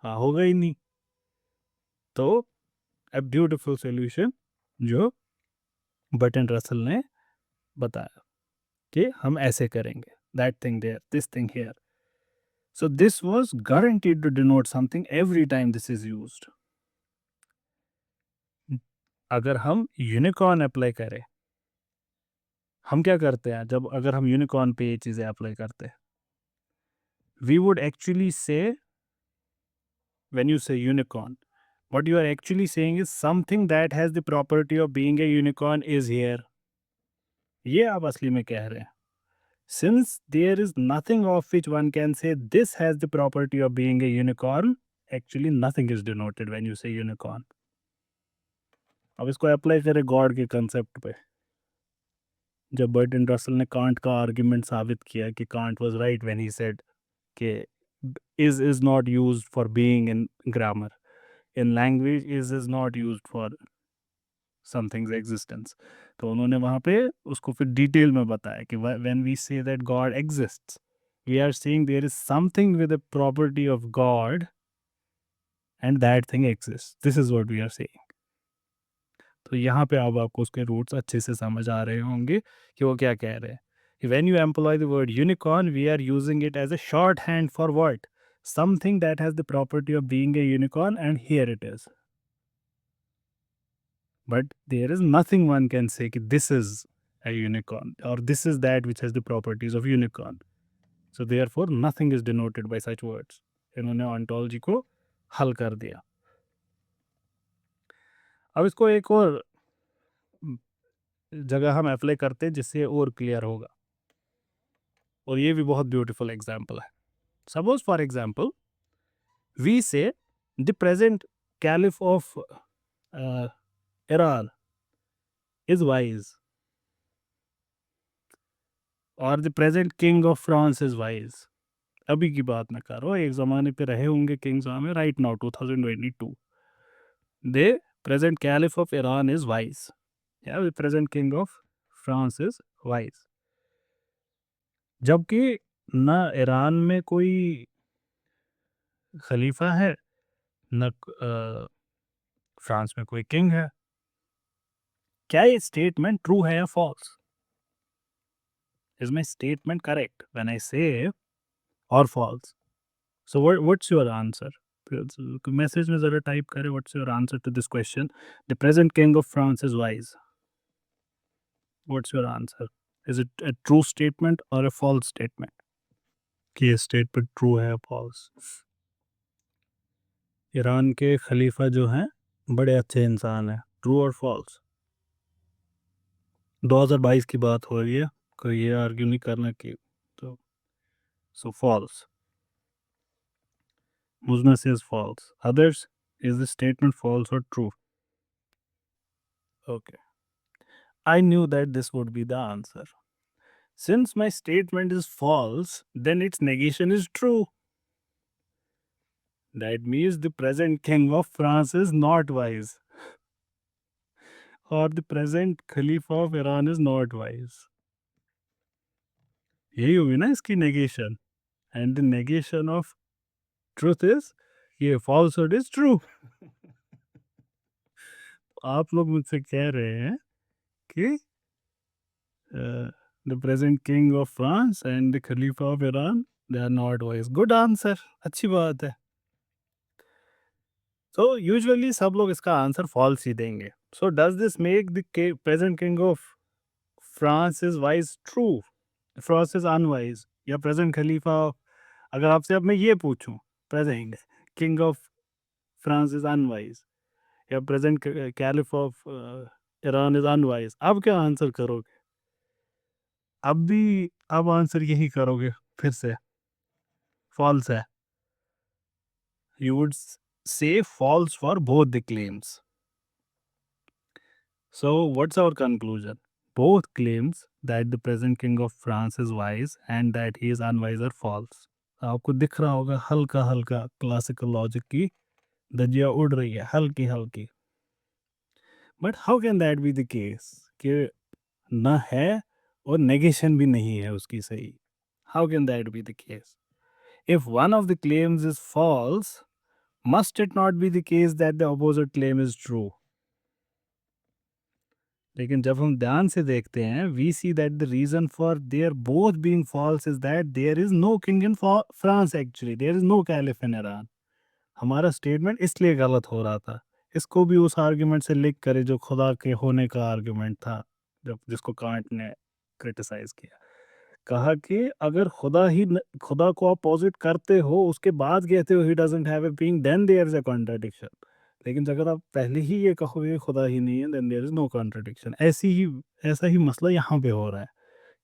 हाँ होगा ही नहीं. तो a beautiful solution जो बर्टन रसल ने बताया कि हम ऐसे करेंगे. That thing there, this thing here. So this was guaranteed to denote something every time this is used. अगर हम यूनिकॉर्न अप्लाई करें, हम क्या करते हैं जब अगर हम यूनिकॉर्न पे ये चीज़ें अप्लाई करते हैं, we would actually say, when you say unicorn, what you are actually saying is something that has the property of being a unicorn is here. ये आप असली में कह रहे हैं. Since there is nothing of which one can say this has the property of being a unicorn, actually nothing is denoted when you say unicorn. अब इसको apply करें गॉड के कंसेप्ट पे. जब बर्टन रसल ने कांट का argument साबित किया कि can't was right when he said कि is not used for being in grammar. In language is not used for something's existence. तो उन्होंने वहाँ पे उसको फिर डिटेल में बताया कि when we say that God exists, we are saying there is something with a property of God and that thing exist. This is what we are saying. तो यहाँ पे अब आपको उसके रूट्स अच्छे से समझ आ रहे होंगे कि वो क्या कह रहे हैं. When you employ the word unicorn, we are using it as a shorthand for what? Something that has the property of being a unicorn, and here it is. But there is nothing one can say कि this is a unicorn or this is that which has the properties of unicorn. So therefore nothing is denoted by such words. इन्होंने ontology को हल कर दिया. अब इसको एक और जगह हम अप्लाई करते हैं जिससे और क्लियर होगा, और ये भी बहुत ब्यूटीफुल एग्जाम्पल है. Suppose for example we say the present caliph of Iran is wise, और the present king of France is wise. अभी की बात ना करो, एक ज़माने पे रहे होंगे किंग्स वहाँ में. Right now 2022 the present caliph of Iran is wise, या the present king of France is wise. जबकि ना ईरान में कोई खलीफा है, न फ्रांस में कोई किंग है. क्या ये स्टेटमेंट ट्रू है या false? Is my statement correct when I say और false? So what's your answer? Message में ज़रा टाइप करें what's your answer to this question. The present king of France is wise. What's your answer? Is it a true statement और a false statement? कि ये statement true है या false? Iran के खलीफा जो हैं बड़े अच्छे इंसान हैं, ट्रू और फॉल्स? 2022 की बात हो रही है, कोई ये आर्ग्यू नहीं करना कि तो सो false. Muzna says false. Others, is the statement false or true? Okay. I knew that this would be the answer. Since my statement is false, then its negation is true. That means the present king of France is not wise. Or the present Khalifa of Iran is not wise. यही हुई ना इसकी negation. And the negation of truth is ये falsehood is true. आप लोग मुझसे कह रहे हैं कि the present king of France and the Khalifa of Iran, they are not wise. Good answer. अच्छी बात है. So usually सब लोग इसका आंसर false ही देंगे. So does this make the present king of France is wise true? France is unwise. या present Khalifa, अगर आपसे अब मैं ये पूछूं, present king of France is unwise या present caliph of Iran is unwise, अब क्या आंसर करोगे? अब भी अब आंसर यही करोगे फिर से, false है. You would say false for both the claims. So what's our conclusion? both claims that the present king of France is wise and that he is unwise are false. आपको दिख रहा होगा हल्का हल्का क्लासिकल लॉजिक की धज्जियां उड़ रही है हल्की हल्की. But how can that be the case कि न है और नेगेशन भी नहीं है उसकी सही. How can that be the case? If one of the claims is false, must it not be the case that the opposite claim is true? लेकिन जब हम ध्यान से देखते हैं, we see that the reason for their both being false is that there is no king in France actually. There is no caliph in Iran. हमारा statement इसलिए गलत हो रहा था. इसको भी उस आर्ग्यूमेंट से लिंक करे जो खुदा के होने का आर्ग्यूमेंट था, जब जिसको कांट ने क्रिटिसाइज किया. कहा कि अगर खुदा को अपोजिट करते हो उसके बाद कहते हो he doesn't have a being then there is a contradiction. लेकिन अगर आप पहले ही ये कहोगे खुदा ही नहीं है then there is no contradiction. ऐसा ही मसला यहाँ पे हो रहा है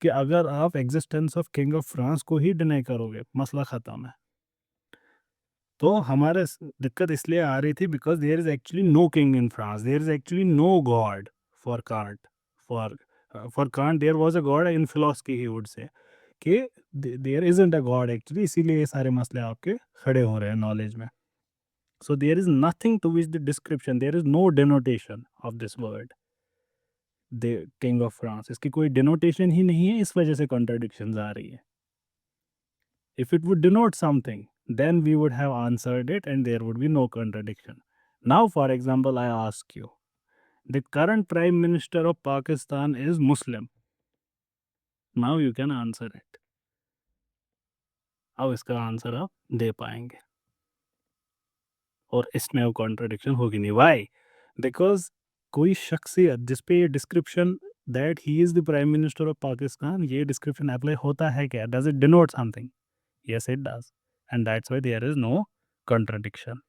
कि अगर आप existence of king of France को ही डिनाई करोगे मसला ख़त्म है. तो हमारे दिक्कत इसलिए आ रही थी because there is actually no king in France. There is actually no God for Kant. For for Kant there was a God in philosophy he would say कि there isn't a God actually. इसीलिए ये सारे मसले आपके खड़े हो रहे हैं नॉलेज में. So there is nothing to which the description. There is no denotation of this word the king of France. इसकी कोई डिनोटेशन ही नहीं है. इस वजह से कॉन्ट्रडिक्शन आ रही है. If it would denote something then we would have answered it and there would be no contradiction. Now for example I ask you, the current prime minister of Pakistan is Muslim. Now you can answer it. अब इसका answer आप दे पाएंगे और इसमें वो contradiction होगी नहीं. Y? Because कोई शख्सियत जिस पे ये description that he is the prime minister of Pakistan, ये डिस्क्रिप्शन अप्लाई होता है क्या? Does it denote something? Yes it does and that's why there is no contradiction.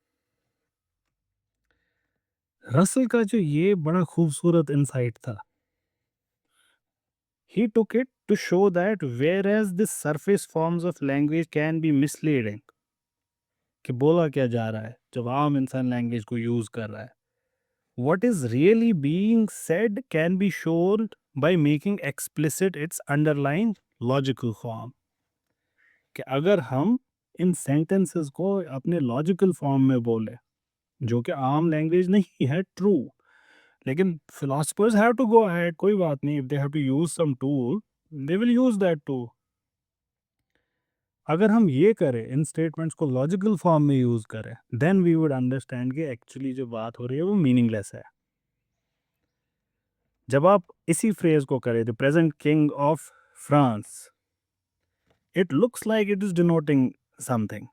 Russell का जो ये बड़ा खूबसूरत इंसाइट था, he took it to show that whereas the surface forms of language can be misleading, कि बोला क्या जा रहा है जब आम इंसान लैंग्वेज को यूज कर रहा है, what is really being said can be shown by making explicit its underlying logical form. कि अगर हम इन सेंटेंसेस को अपने लॉजिकल फॉर्म में बोले जो कि आम लैंग्वेज नहीं है, ट्रू, लेकिन philosophers have to go ahead, कोई बात नहीं, if they have to use some tool they will use that tool. अगर हम ये करें इन स्टेटमेंट्स को लॉजिकल फॉर्म में यूज करें देन वी वुड अंडरस्टैंड कि एक्चुअली जो बात हो रही है वो मीनिंगलेस है. जब आप इसी फ्रेज को करें the present king of France, it looks like it is denoting something.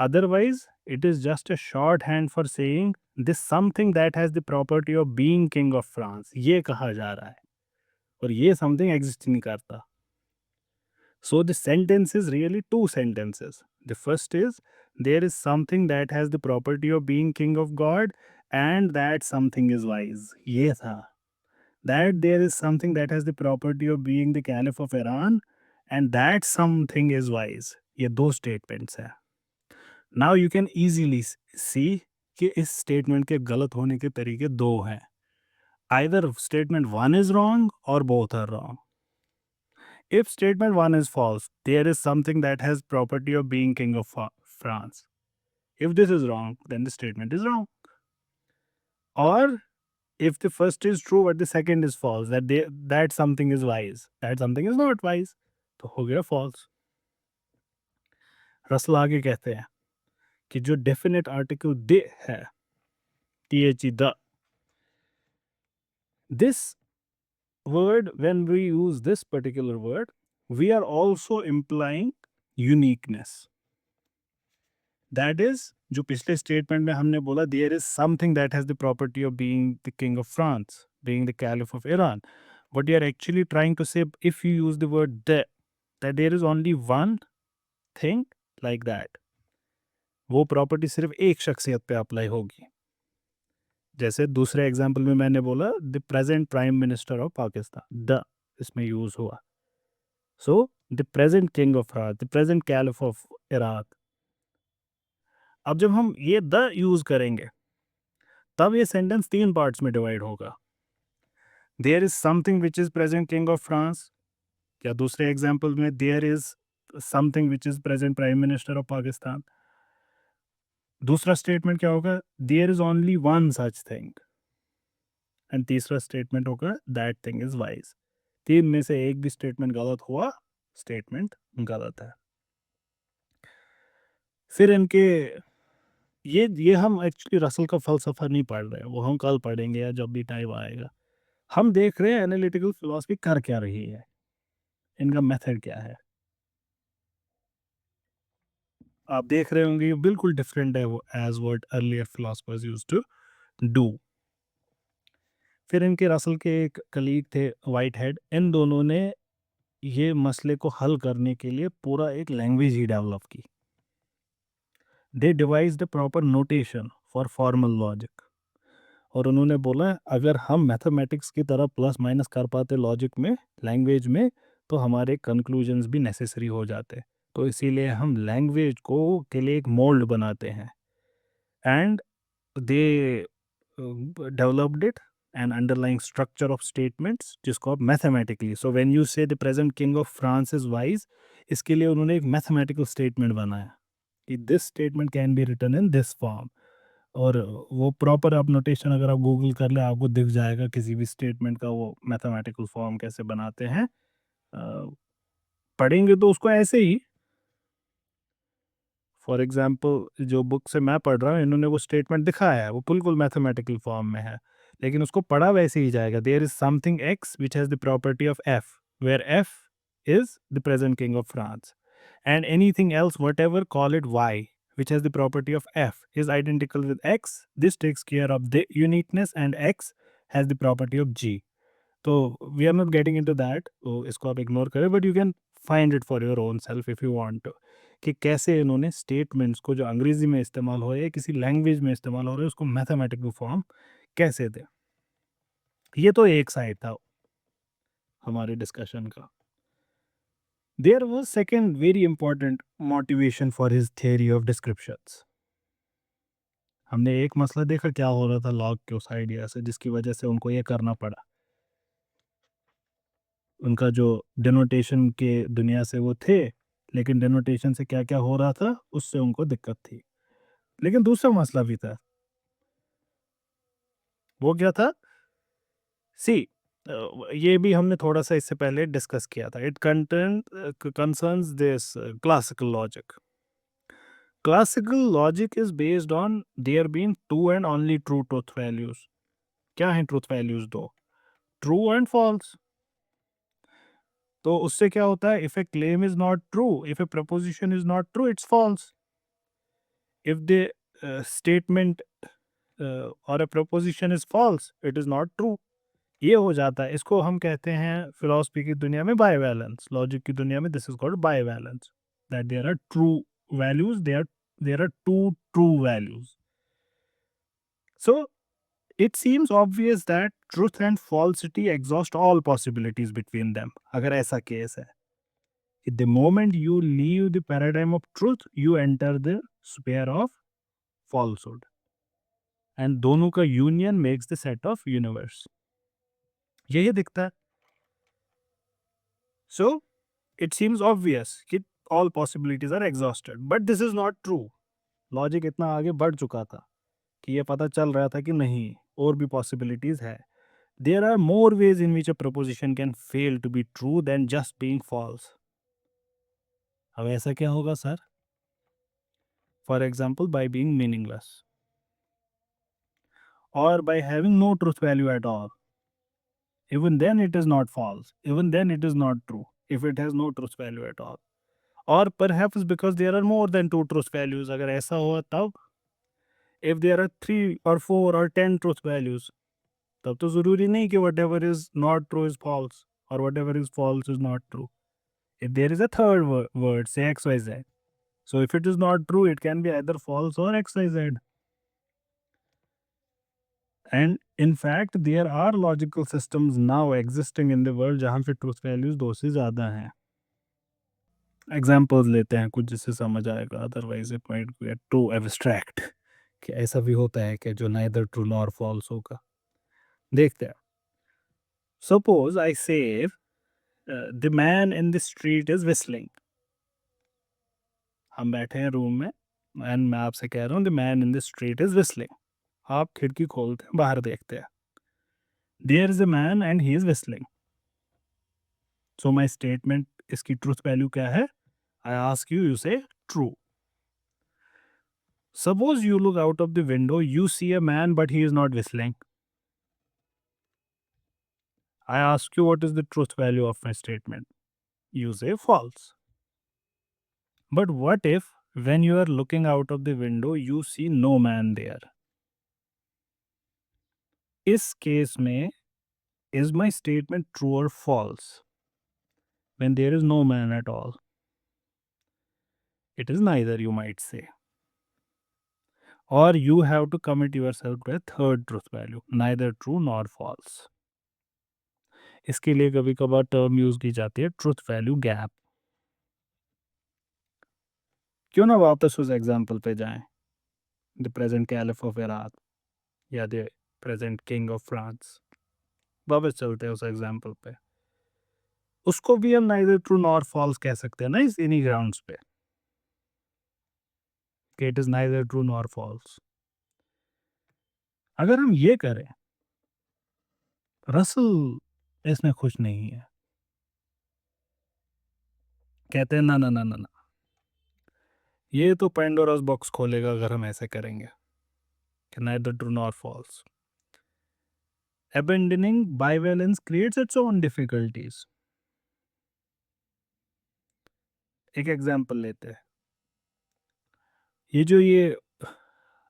Otherwise, it is just a shorthand for saying this something that has the property of being king of France. ये कहा जा रहा है और ये something exist नहीं करता. So the sentence is really two sentences. The first is there is something that has the property of being king of God and that something is wise. ये था. That there is something that has the property of being the caliph of Iran and that something is wise. ये दो statements हैं. Now you can easily सी कि इस statement के गलत होने के तरीके दो हैं. Either statement one is wrong or both are wrong. If statement one is false, there is something that has property of being king of France. If this is wrong then the statement is wrong. और if the first is true but the second is false, that something is wise, that something is not wise, तो हो गया false. Russell आगे कहते हैं कि जो definite article दे है, THE the, this word, when we use this particular word, we are also implying uniqueness. That is, जो पिछले स्टेटमेंट में हमने बोला there is something that has the property of being the king of France, being the caliph of Iran. What you are actually trying to say, if you use the word that there is only one thing like that, वो property सिर्फ एक शख्सियत पे apply होगी. जैसे दूसरे example में मैंने बोला the present prime minister of Pakistan, the इसमें यूज हुआ. So the present king of France, the present caliph of Iraq. अब जब हम ये द यूज करेंगे तब ये सेंटेंस तीन पार्ट्स में डिवाइड होगा. There is something which is present king of France, या दूसरे एग्जाम्पल में there is something which is present prime minister of Pakistan. दूसरा स्टेटमेंट क्या होगा, there is only one such thing. And तीसरा स्टेटमेंट होगा दैट थिंग इज वाइज। तीन में से एक भी स्टेटमेंट गलत हुआ, स्टेटमेंट गलत है। फिर इनके ये हम एक्चुअली रसल का फ़लसफ़ा नहीं पढ़ रहे हैं, वो हम कल पढ़ेंगे या जब भी टाइम आएगा। हम देख रहे हैं एनालिटिकल फ़िलॉसफ़ी कर क्या रही है, इनका मेथड क्या है। आप देख रहे होंगे ये बिल्कुल डिफरेंट है वो as what earlier philosophers used to do. फिर इनके रसल के एक कलीग थे व्हाइटहेड, इन दोनों ने ये मसले को हल करने के लिए पूरा एक लैंग्वेज ही डेवलप की। They devised the proper notation for formal logic. और उन्होंने बोला अगर हम मैथमेटिक्स की तरह प्लस माइनस कर पाते लॉजिक में, लैंग्वेज में, तो हमारे कंक्लूजन्स भी नेसेसरी हो जाते। तो इसीलिए हम लैंग्वेज को के लिए एक मोल्ड बनाते हैं। And they developed it an underlying structure of statements जिसको आप mathematically, so when you say the present king of France is wise, इसके लिए उन्होंने एक मैथमेटिकल स्टेटमेंट बनाया कि this statement can be written in this form. और वो प्रॉपर आप नोटेशन अगर आप गूगल कर ले आपको दिख जाएगा किसी भी स्टेटमेंट का वो मैथमेटिकल फॉर्म कैसे बनाते हैं। पढ़ेंगे तो उसको ऐसे ही, फॉर एग्जांपल जो बुक से मैं पढ़ रहा हूँ इन्होंने वो स्टेटमेंट दिखाया है, वो बिल्कुल मैथमेटिकल फॉर्म में है, लेकिन उसको पढ़ा वैसे ही जाएगा। There is something X which has the property of F, where F is the present king of France, and anything else whatever call it y which has the property of f is identical with x. This takes care of the uniqueness and x has the property of g. तो we are not getting into that, तो इसको आप ignore करें, but you can find it for your own self if you want to, कि कैसे इन्होंने statements को जो अंग्रेजी में इस्तेमाल हो रहे हैं किसी लैंग्वेज में इस्तेमाल हो रहे हैं उसको मैथमेटिकल फॉर्म कैसे दें। ये तो एक साइड था हमारे डिस्कशन का। There was second very important motivation for his theory of descriptions. हमने एक मसला देखा क्या हो रहा था लॉग के उस आइडिया से जिसकी वजह से उनको ये करना पड़ा। उनका जो डिनोटेशन के दुनिया से वो थे, लेकिन डिनोटेशन से क्या क्या हो रहा था उससे उनको दिक्कत थी। लेकिन दूसरा मसला भी था, वो क्या था, सी ये भी हमने थोड़ा सा इससे पहले डिस्कस किया था। It concerns this classical logic. Classical logic is based on there being two and only true truth values. क्या है ट्रुथ वैल्यूज? दो, ट्रू एंड फॉल्स। तो उससे क्या होता है, if a claim is not true, if a proposition is not true, it's false. If the statement or a proposition is false, it is not true. ये हो जाता है, इसको हम कहते हैं फिलोसफी की दुनिया में बाइवैलेंस, लॉजिक की दुनिया में this is called bivalence, that there are true values, there are two true values. So it seems obvious that truth and falsity exhaust all possibilities between them. अगर ऐसा केस है, the moment you leave the paradigm of truth, you enter the sphere of falsehood. And दोनों का union makes the set of universe. यही दिखता है। So it seems obvious कि all possibilities are exhausted, but this is not true. Logic इतना आगे बढ़ चुका था कि ये पता चल रहा था कि नहीं, और भी possibilities है। There are more ways in which a proposition can fail to be true than just being false. अब ऐसा क्या होगा sir? For example, by being meaningless or by having no truth value at all. Even then it is not false. Even then it is not true if it has no truth value at all. Or perhaps because there are more than two truth values. अगर ऐसा हुआ तब, if there are 3 or 4 or 10 truth values, तब तो ज़रूरी नहीं कि whatever is not true is false or whatever is false is not true. If there is a third word, say XYZ. So if it is not true, it can be either false or XYZ. And in fact, there are logical systems now existing in the world जहाँ पे truth values 2 से ज़्यादा हैं। Examples लेते हैं कुछ जिससे समझ आएगा, otherwise it might get too abstract कि ऐसा भी होता है कि जो neither true nor false होगा। देखते हैं। सपोज आई से the man in the street is whistling. हम बैठे हैं रूम में एंड मैं आपसे कह रहा हूँ the man in the street is whistling. आप खिड़की खोलते हैं, बाहर देखते हैं, there is a man and he is whistling. So my statement, इसकी ट्रूथ वैल्यू क्या है? I ask you, you say true. Suppose you look out of the window, you see a man but he is not whistling. I ask you what is the truth value of my statement. You say false. But what if when you are looking out of the window you see no man there? इस case में is my statement true or false? When there is no man at all, it is neither, you might say. Or you have to commit yourself to a third truth value, neither true nor false. इसके लिए कभी कभार term use की जाती है truth value gap. क्यों ना वापस उस एग्जाम्पल पे जाएं, the present caliph of Iraq या the present king of France. वापस चलते हैं उस एग्जाम्पल पे। उसको भी हम नाइदर ट्रू नॉर फॉल्स कह सकते हैं ना, इस इन्हीं ग्राउंड्स पे कि it is neither true nor false. अगर हम ये करें, रसल इसमें खुश नहीं है, कहते हैं ना ना ना ना ना, ये तो पेंडोरास बॉक्स खोलेगा अगर हम ऐसे करेंगे कि neither true nor false. Abandoning bivalence creates its own difficulties. एक एग्जांपल लेते हैं, ये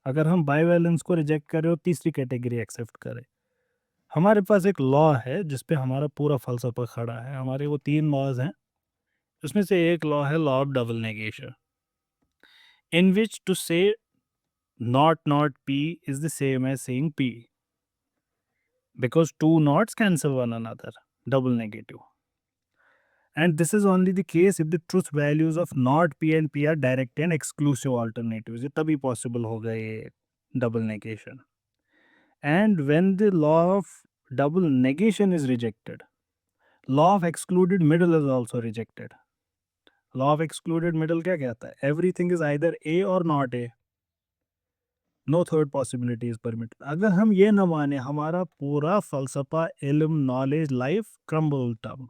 अगर हम बाइवैलेंस को रिजेक्ट करें और तीसरी कैटेगरी एक्सेप्ट करें, हमारे पास एक लॉ है जिस पे हमारा पूरा फलसफा खड़ा है। हमारे वो 3 लॉज हैं, उसमें से एक लॉ है law of double negation, in which to say not p is the same as saying p, because two knots cancel one another, double negative. And this is only the case if the truth values of not p and p are direct and exclusive alternatives. ये तभी possible होगा ये double negation. And when the law of double negation is rejected, law of excluded middle is also rejected. Law of excluded middle क्या कहता है? Everything is either A or not A. No third possibility is permitted. अगर हम ये न माने, हमारा पूरा फलसफा, इल्म, नॉलेज, लाइफ क्रम्बल डाउन।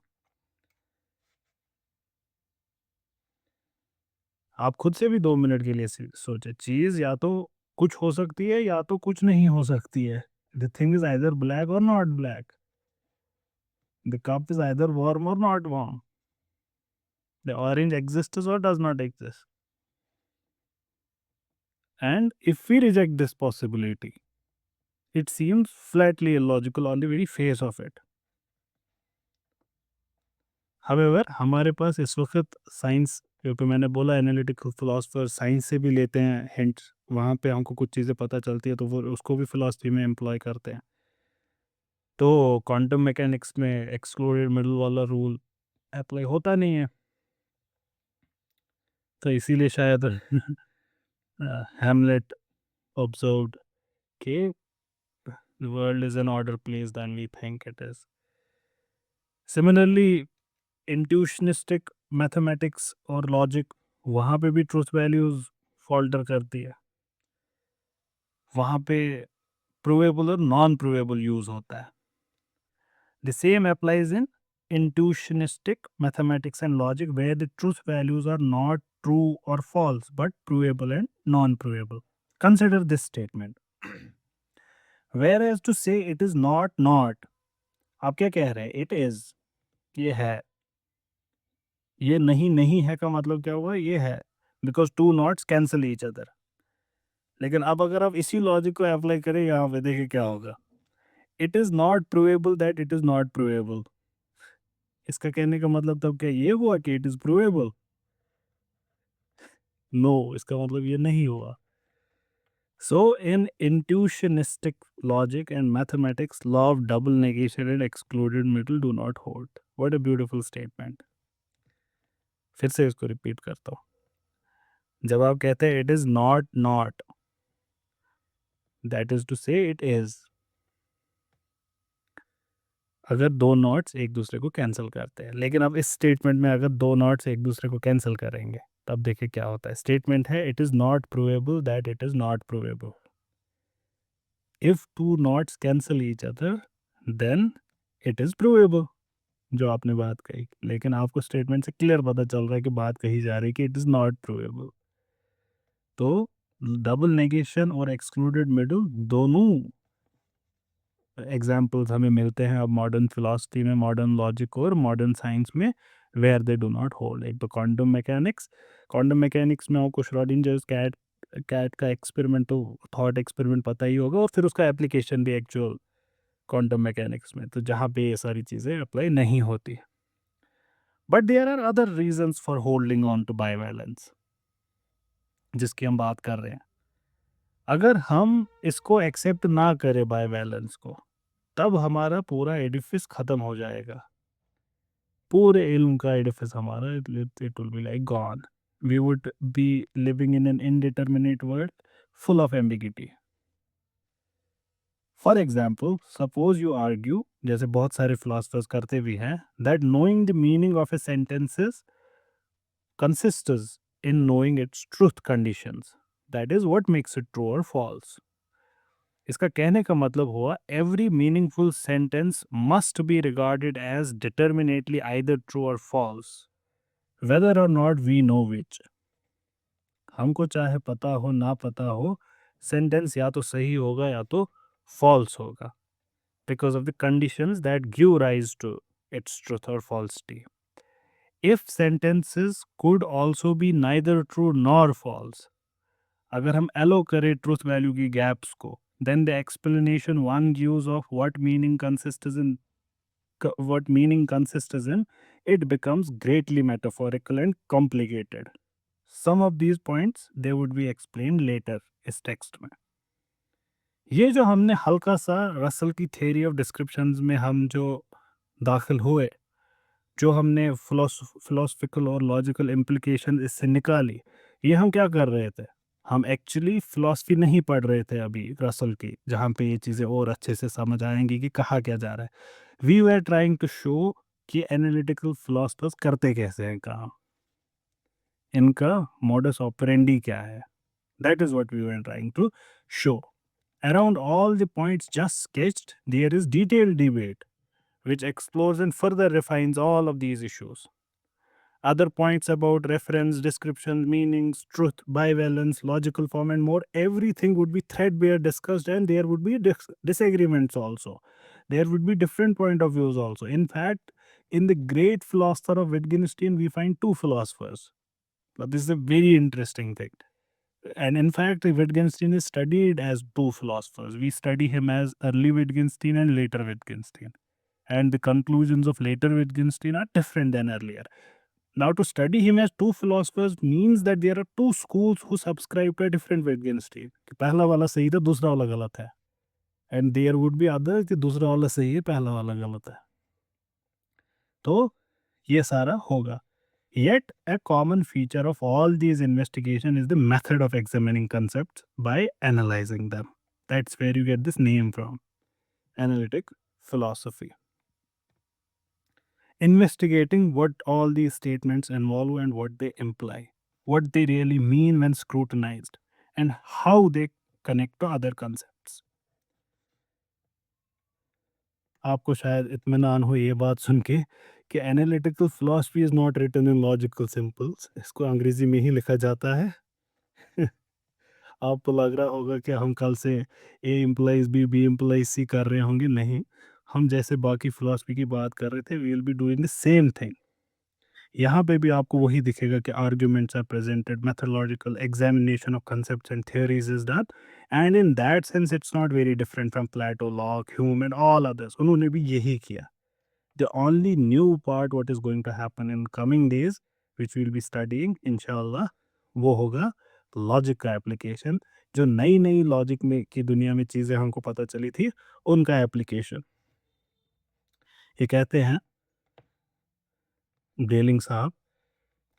आप खुद से भी 2 मिनट के लिए सोचे, चीज या तो कुछ हो सकती है या तो कुछ नहीं हो सकती है। The thing is either black or not black, the cup is either warm or not warm, the orange exists or does not exist. And if we reject this possibility, it seems flatly illogical on the very face of it. However, हमारे पास इस वक्त science, क्योंकि मैंने बोला analytical philosopher science से भी लेते हैं हिंट, वहाँ पे हमको कुछ चीज़ें पता चलती है तो वो उसको भी फिलॉसफी में एम्प्लॉय करते हैं। तो क्वांटम मैकेनिक्स में एक्सक्लूडेड मिडल वाला रूल अप्लाई होता नहीं है, तो इसीलिए शायद हैमलेट ऑब्जर्व्ड कि the world is an order place than we think it is. Similarly, intuitionistic mathematics और लॉजिक, वहाँ पे भी ट्रूथ वैल्यूज फॉल्टर करती है। वहाँ पे प्रूवेबल और नॉन प्रूवेबल यूज होता है। The same applies in intuitionistic mathematics and logic, where the truth values are not true or false but provable and non-provable. Consider this statement. Whereas to say it is not, आप क्या कह रहे हैं? It is, ये है। ये नहीं है का मतलब क्या हुआ? ये है, because two nots cancel each other. लेकिन अब अगर आप इसी लॉजिक को अप्लाई करें यहाँ पे, देखिए क्या होगा। It is not provable that it is not provable. इसका कहने का मतलब तब क्या ये हुआ कि इट इज प्रूवेबल? नो, इसका मतलब ये नहीं हुआ। So in intuitionistic logic and mathematics, law of double negation and excluded middle do not hold. What a beautiful statement. फिर से इसको रिपीट करता हूँ। जब आप कहते हैं it is not, that is to say it is. अगर दो नॉट्स एक दूसरे को कैंसिल करते हैं, लेकिन अब इस स्टेटमेंट में अगर दो नॉट्स एक दूसरे को कैंसिल करेंगे तब देखिए क्या होता है। स्टेटमेंट है it is not provable that it is not provable. If two nots cancel each other then it is provable, जो आपने बात कही। लेकिन आपको स्टेटमेंट से क्लियर पता चल रहा है कि बात कही जा रही है कि इट इज़ नॉट प्रूवेबल। तो डबल नेगेशन और एक्सक्लूडेड मिडल दोनों एग्जाम्पल्स हमें मिलते हैं अब मॉडर्न फिलॉसफी में, मॉडर्न लॉजिक और मॉडर्न साइंस में, where they do not hold. एक तो क्वांटम मैकेनिक्स में आपको श्रोडिंजर्स कैट कैट का एक्सपेरिमेंट, तो थॉट एक्सपेरिमेंट पता ही होगा, और फिर उसका एप्लीकेशन भी एक्चुअल क्वांटम मैकेनिक्स में, तो जहाँ पे ये सारी चीज़ें अप्लाई नहीं होती। But there are other reasons for holding on to bivalence, जिसकी हम बात कर रहे हैं। अगर हम इसको एक्सेप्ट ना करें बाइवैलेंस को, तब हमारा पूरा एडिफिस खत्म हो जाएगा। पूरे इल्म का एडिफिस हमारा it will be like gone. We would be living in an indeterminate world full of ambiguity. For example, suppose you argue, जैसे बहुत सारे फिलोसफर्स करते भी हैं, that knowing the meaning of a sentences consists in knowing its truth conditions. That is what makes it true or false. इसका कहने का मतलब हुआ every meaningful sentence must be regarded as determinately either true or false, whether or not we know which. हमको चाहे पता हो ना पता हो, सेंटेंस या तो सही होगा या तो false होगा, because of the conditions that give rise to its truth or falsity. If sentences could also be neither true nor false, अगर हम एलो करें ट्रूथ वैल्यू की गैप्स को, then the explanation one gives of what meaning consists in, it becomes greatly metaphorical and complicated. Some of these points they would be explained later इस text में। ये जो हमने हल्का सा रसल की थ्योरी ऑफ डिस्क्रिप्शंस में हम जो दाखिल हुए, जो हमने फिलोसफिकल और लॉजिकल इम्प्लीकेशन इससे निकाली, ये हम क्या कर रहे थे? हम एक्चुअली फिलॉसफी नहीं पढ़ रहे थे अभी रसल की, जहाँ पे ये चीज़ें और अच्छे से समझ आएंगी कि कहा क्या जा रहा है। We were trying to show कि एनालिटिकल फिलोसफर्स करते कैसे हैं काम, इनका मोडस ऑपरेंडी क्या है। That is what we were trying to show. Around all the points just sketched there is detailed debate which explores and further refines all of these issues. Other points about reference, description, meanings, truth, bivalence, logical form, and more, everything would be threadbare discussed, and there would be disagreements also. There would be different point of views also. In fact, in the great philosopher of Wittgenstein, we find two philosophers. But this is a very interesting thing. And in fact, Wittgenstein is studied as two philosophers. We study him as early Wittgenstein and later Wittgenstein. And the conclusions of later Wittgenstein are different than earlier. Now, to study him as two philosophers means that there are two schools who subscribe to a different Wittgenstein. कि पहला वाला सही था, दूसरा वाला गलत है. And there would be others कि दूसरा वाला सही है, पहला वाला गलत है. तो ये सारा होगा. Yet, a common feature of all these investigation is the method of examining concepts by analyzing them. That's where you get this name from, analytic philosophy. Investigating what all these statements involve and what they imply, what they really mean when scrutinized, and how they connect to other concepts. आपको शायद इत्मीनान हो ये बात सुन के कि analytical philosophy is not written in logical symbols, इसको अंग्रेजी में ही लिखा जाता है। आपको लग रहा होगा कि हम कल से ए इम्प्लाइज बी इम्प्लाइज सी कर रहे होंगे। नहीं, हम जैसे बाकी फिलॉसफी की बात कर रहे थे, we will be doing the same thing. यहाँ पे भी आपको वही दिखेगा कि arguments are presented, methodological examination of concepts and theories is done, and in that sense it's not very different from Plato, Locke, Hume and all others. उन्होंने भी यही किया। The only new part what is going to happen in coming days which will be studying इंशाल्लाह, वो होगा logic का application. जो नई नई लॉजिक में की दुनिया में चीज़ें हमको पता चली थी, उनका एप्लीकेशन। ये कहते हैं डेलिंग साहब,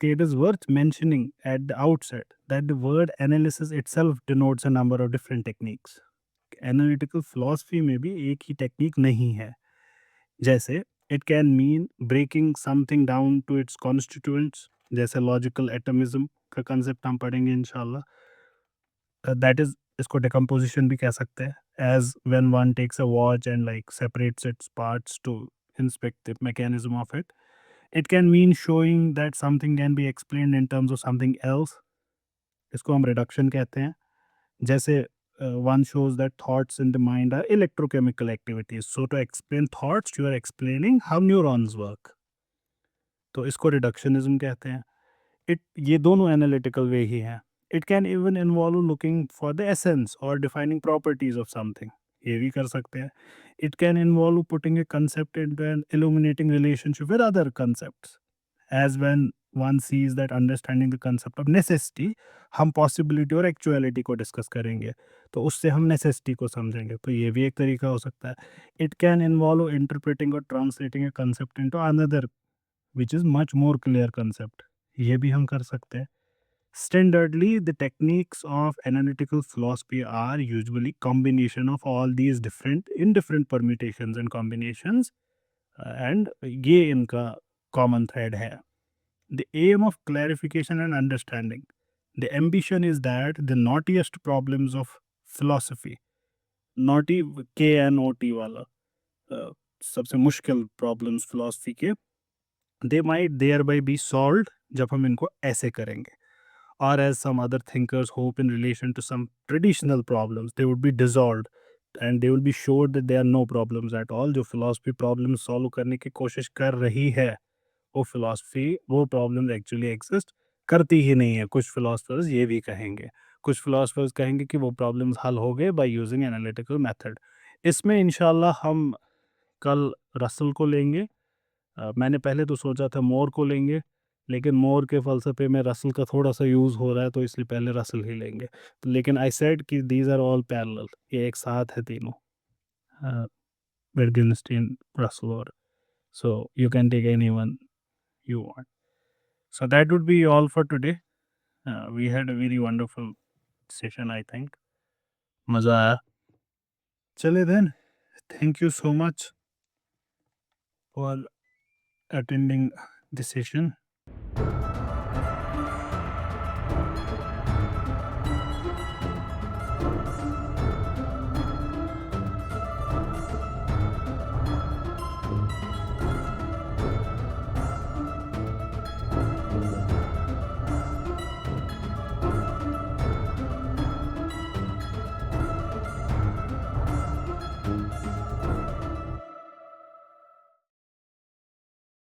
it is worth mentioning at the outset that the word analysis itself denotes a number of different techniques. Analytical philosophy में भी एक ही टेक्निक नहीं है। जैसे it can mean breaking something down to its constituents, जैसे लॉजिकल एटमिज्म का concept हम पढ़ेंगे इंशाल्लाह। दैट इज, इसको डिकम्पोजिशन भी कह सकते हैं, as when one takes a watch and like separates its parts to inspect the mechanism of it. It can mean showing that something can be explained in terms of something else, इसको हम reduction कहते हैं। जैसे one shows that thoughts in the mind are electrochemical activities, so to explain thoughts you are explaining how neurons work, तो इसको reductionism कहते हैं। It, ये दोनों एनालिटिकल वे ही हैं। It can even involve looking for the essence और defining properties of something, ये भी कर सकते हैं। It can involve putting a concept into an illuminating relationship with other concepts, as when one sees that understanding the concept of necessity, हम possibility और actuality को discuss करेंगे, तो उससे हम नेसेसिटी को समझेंगे, तो ये भी एक तरीका हो सकता है। इट कैन इन्वॉल्व इंटरप्रेटिंग और translating A concept into another which is much more clear concept, ये भी हम कर सकते हैं। Standardly, the techniques of analytical philosophy are usually combination of all these different in different permutations and combinations, and ये इनका common thread है। The aim of clarification and understanding. The ambition is that the knottiest problems of philosophy, knotty KNOT वाला, सबसे मुश्किल problems philosophy के, they might thereby be solved जब हम इनको ऐसे करेंगे, or as some other thinkers hope in relation to some traditional problems, they would be dissolved and they will be sure that there are no problems at all। जो philosophy problems solve करने की कोशिश कर रही है, वो philosophy वो problems actually exist करती ही नहीं है। कुछ philosophers ये भी कहेंगे, कुछ philosophers कहेंगे कि वो problems हल हो गए by using analytical method। इसमें इंशाल्लाह हम कल रसल को लेंगे। मैंने पहले तो सोचा था मोर को लेंगे, लेकिन मोर के फ़लसफ़े में रसल का थोड़ा-सा यूज़ हो रहा है, तो इसलिए पहले रसल ही लेंगे। तो लेकिन आई सेड कि दीज़ आर ऑल पैरेलल, ये एक साथ है तीनों, विटगेन्स्टाइन, रसल और, so you can take anyone you want. So that would be all for today. We had a very wonderful session, I think. मज़ा आया। चले then, thank you so much for attending the session.